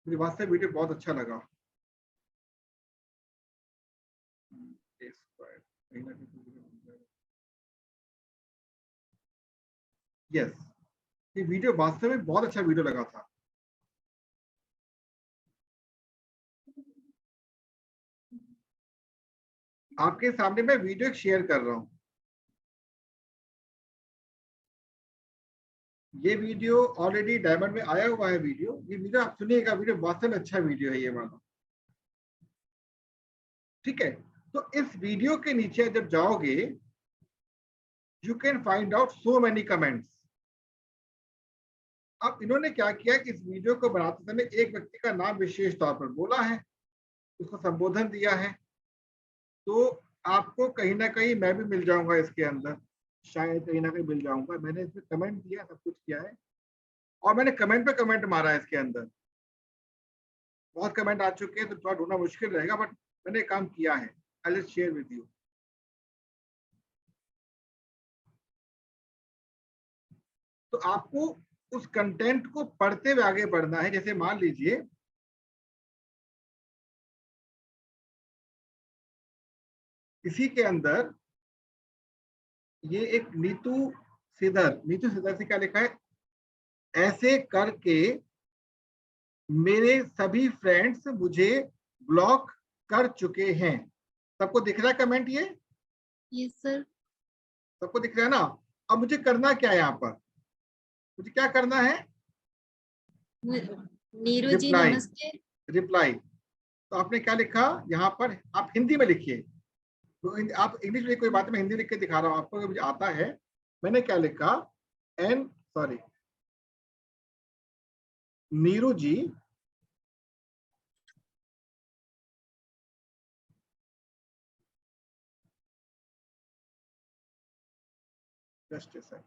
[SPEAKER 1] मुझे वास्तव वीडियो बहुत अच्छा लगा। यस, ये वीडियो वास्तव में बहुत अच्छा वीडियो लगा था। आपके सामने मैं वीडियो शेयर कर रहा हूं। ये वीडियो ऑलरेडी डायमंड में आया हुआ है वीडियो। ये वीडियो आप सुनिएगा, वीडियो वास्तव में अच्छा वीडियो है ये वाला, ठीक है। तो इस वीडियो के नीचे जब जाओगे, you can find out so many comments. अब इन्होंने क्या किया कि इस वीडियो को बनाते समय एक व्यक्ति का नाम विशेष तौर पर बोला है, उसको संबोधन दिया है। तो आपको कहीं ना कहीं मैं भी मिल जाऊंगा इसके अंदर, शायद कहीं ना कहीं मिल जाऊंगा। मैंने इसमें कमेंट दिया, सब कुछ किया है, और मैंने कमेंट पे कमेंट मारा है इसके अंदर। बहुत कमेंट आ चुके हैं तो थोड़ा ढूंढना मुश्किल रहेगा, बट मैंने काम किया है। I will share with you. तो आपको उस कंटेंट को पढ़ते हुए आगे बढ़ना है। जैसे मान लीजिए इसी के अंदर ये एक नीतू सिद्धर से क्या लिखा है, ऐसे करके मेरे सभी फ्रेंड्स मुझे ब्लॉक कर चुके हैं। सबको दिख रहा है कमेंट ये?
[SPEAKER 8] Yes sir.
[SPEAKER 1] सबको दिख रहा है ना? अब मुझे करना क्या है यहाँ पर, मुझे क्या करना है?
[SPEAKER 8] नीरू जी नमस्ते।
[SPEAKER 1] रिप्लाई। तो आपने क्या लिखा यहाँ पर, आप हिंदी में लिखिए। तो आप इंग्लिश में कोई बात, मैं हिंदी लिख के दिखा रहा हूँ आपको, मुझे आता है। मैंने क्या लिखा, नीरू जी जस्ट ए सेकंड।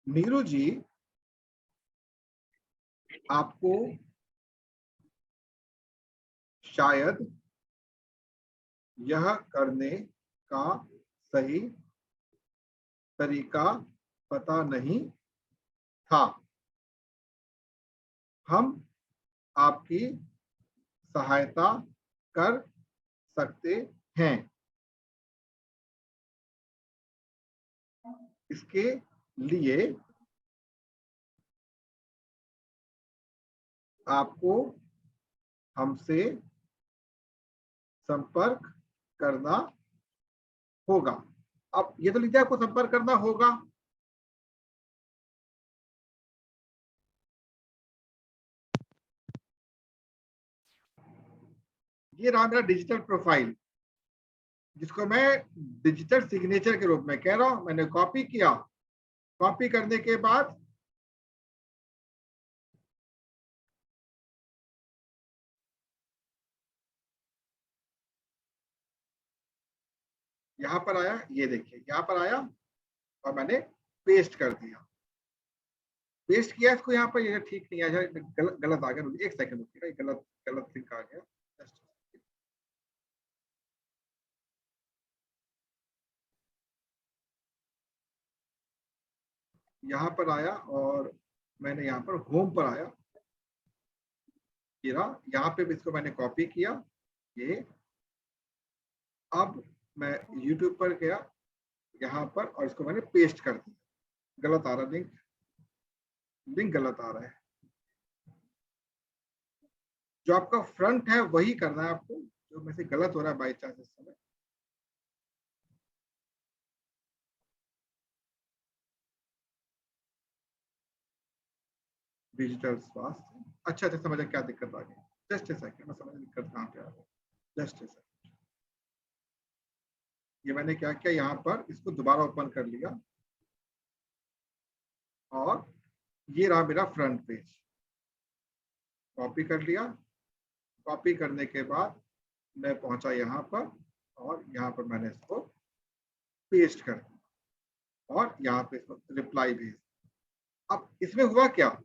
[SPEAKER 1] नीरू जी आपको शायद यह करने का सही तरीका पता नहीं था। हम आपकी सहायता कर सकते हैं। इसके लिए आपको हमसे संपर्क करना होगा। अब ये तो लिखा है आपको संपर्क करना होगा। ये रहा मेरा डिजिटल प्रोफाइल, जिसको मैं डिजिटल सिग्नेचर के रूप में कह रहा हूं। मैंने कॉपी किया, कॉपी करने के बाद यहां पर आया, ये देखिए यहां पर आया और मैंने पेस्ट कर दिया। पेस्ट किया इसको यहाँ पर, ये ठीक नहीं आया, गलत आ गया। एक सेकंड रुकिएगा, गलत लिंक आ गया। यहाँ पर आया और मैंने यहाँ पर होम पर आया, ये रहा। यहाँ पे भी इसको मैंने कॉपी किया, ये। अब मैं YouTube पर गया यहाँ पर और इसको मैंने पेस्ट कर दिया। गलत आ रहा लिंक गलत आ रहा है। जो आपका फ्रंट है वही करना है आपको, जो में से गलत हो रहा है बाई चांस इस समय। डिजिटल स्वास्थ्य, अच्छा समझ क्या दिक्कत आ गई। जस्ट ए सेकंड, मैं समझ दिक्कत कहाँ पे आ गई। जस्ट ए सेकंड, ये मैंने क्या किया, यहाँ पर इसको दोबारा ओपन कर लिया और ये रहा मेरा फ्रंट पेज। कॉपी कर लिया, कॉपी करने के बाद मैं पहुंचा यहाँ पर और यहाँ पर मैंने इसको पेस्ट कर दिया और यहाँ पे इसको रिप्लाई भेज। अब इसमें हुआ क्या,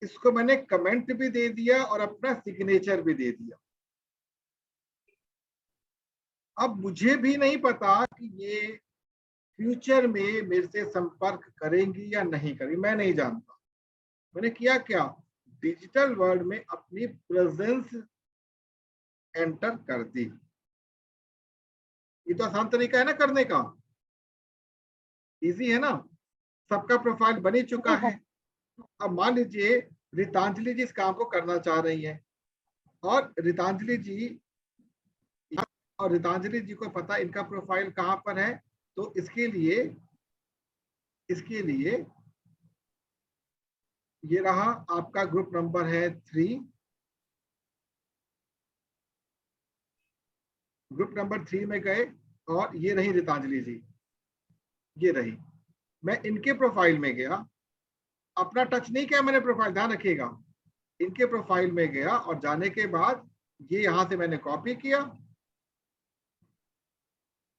[SPEAKER 1] इसको मैंने कमेंट भी दे दिया और अपना सिग्नेचर भी दे दिया। अब मुझे भी नहीं पता कि ये फ्यूचर में मेरे से संपर्क करेंगी या नहीं करेंगी, मैं नहीं जानता। मैंने किया क्या, डिजिटल वर्ल्ड में अपनी प्रेजेंस एंटर कर दी। ये तो आसान तरीका है ना करने का, इजी है ना। सबका प्रोफाइल बन ही चुका है। अब मान लीजिए रितांजलि जी इस काम को करना चाह रही हैं और रितांजलि जी को पता इनका प्रोफाइल कहां पर है, तो इसके लिए ये रहा आपका ग्रुप नंबर है 3। ग्रुप नंबर 3 में गए और ये रही रितांजलि जी, ये रही। मैं इनके प्रोफाइल में गया, अपना टच नहीं किया मैंने प्रोफाइल, ध्यान रखिएगा। इनके प्रोफाइल में गया और जाने के बाद ये यहां से मैंने कॉपी किया,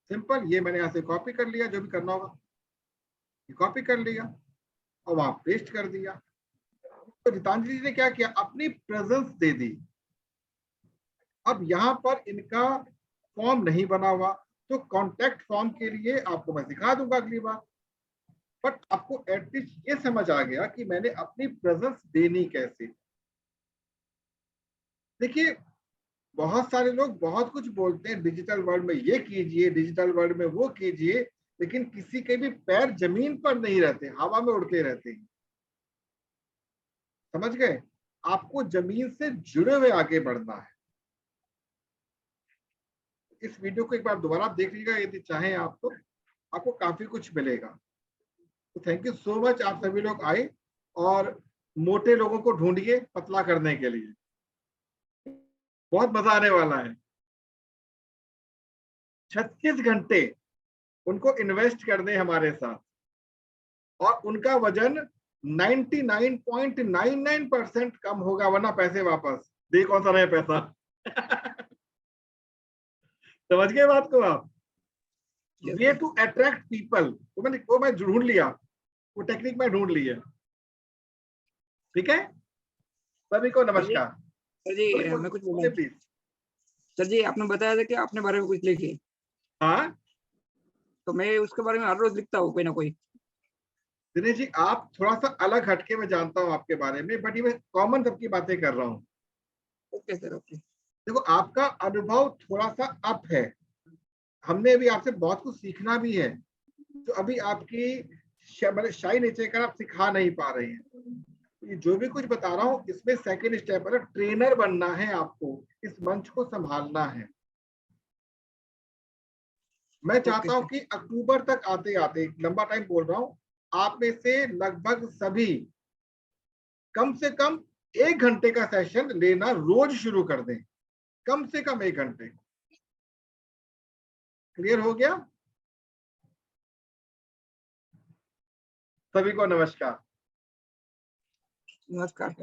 [SPEAKER 1] सिंपल। ये मैंने यहां से कॉपी कर लिया, जो भी करना होगा ये कॉपी कर लिया और वहां पेस्ट कर दिया। तो रितांजलि जी ने क्या किया, अपनी प्रेजेंस दे दी। अब यहाँ पर इनका फॉर्म नहीं बना हुआ, तो कॉन्टैक्ट फॉर्म के लिए आपको मैं सिखा दूंगा अगली बार। बट आपको एटलीस्ट ये समझ आ गया कि मैंने अपनी प्रेजेंस देनी कैसे। देखिए बहुत सारे लोग बहुत कुछ बोलते हैं, डिजिटल वर्ल्ड में ये कीजिए, डिजिटल वर्ल्ड में वो कीजिए, लेकिन किसी के भी पैर जमीन पर नहीं रहते, हवा में उड़ते रहते हैं। समझ गए, आपको जमीन से जुड़े हुए आगे बढ़ना है। इस वीडियो को एक बार दोबारा देख लीजिएगा यदि चाहें आप, तो आपको काफी कुछ मिलेगा। तो थैंक यू सो मच, आप सभी लोग आए और मोटे लोगों को ढूंढिए पतला करने के लिए, बहुत मजा आने वाला है। 36 घंटे उनको इन्वेस्ट करने हमारे साथ और उनका वजन 99.99% कम होगा, वरना पैसे वापस दे। कौन सा रहे पैसा समझ गए बात को आप। वे टू अट्रैक्ट पीपल, वो मैं ढूंढ लिया, वो टेक्निक मैं ढूंढ ली है। ठीक है, सभी को नमस्कार।
[SPEAKER 10] सर जी मैं कुछ प्लीज। सर जी आपने बताया था कि आपने बारे में कुछ लिखे।
[SPEAKER 1] हाँ,
[SPEAKER 10] तो मैं उसके बारे में हर रोज लिखता हूँ कोई ना कोई।
[SPEAKER 1] दिनेश जी आप थोड़ा सा अलग हटके मैं जानता हूँ आपके बारे में, बट ये मैं कॉमन सबकी बातें कर रहा हूँ।
[SPEAKER 10] Okay sir, okay.
[SPEAKER 1] देखो आपका अनुभव थोड़ा सा अप है, हमने भी आपसे बहुत कुछ सीखना भी है, तो अभी आपकी शाई नेचर का आप सिखा नहीं पा रहे हैं। ये जो भी कुछ बता रहा हूँ इसमें सेकंड स्टेप है, ट्रेनर बनना है आपको, इस मंच को संभालना है। मैं चाहता हूं कि अक्टूबर तक आते आते, लंबा टाइम बोल रहा हूं, आप में से लगभग सभी कम से कम 1 घंटे का सेशन लेना रोज शुरू कर दें, कम से कम 1 घंटे। क्लियर हो गया? सभी को नमस्कार।
[SPEAKER 10] नमस्कार।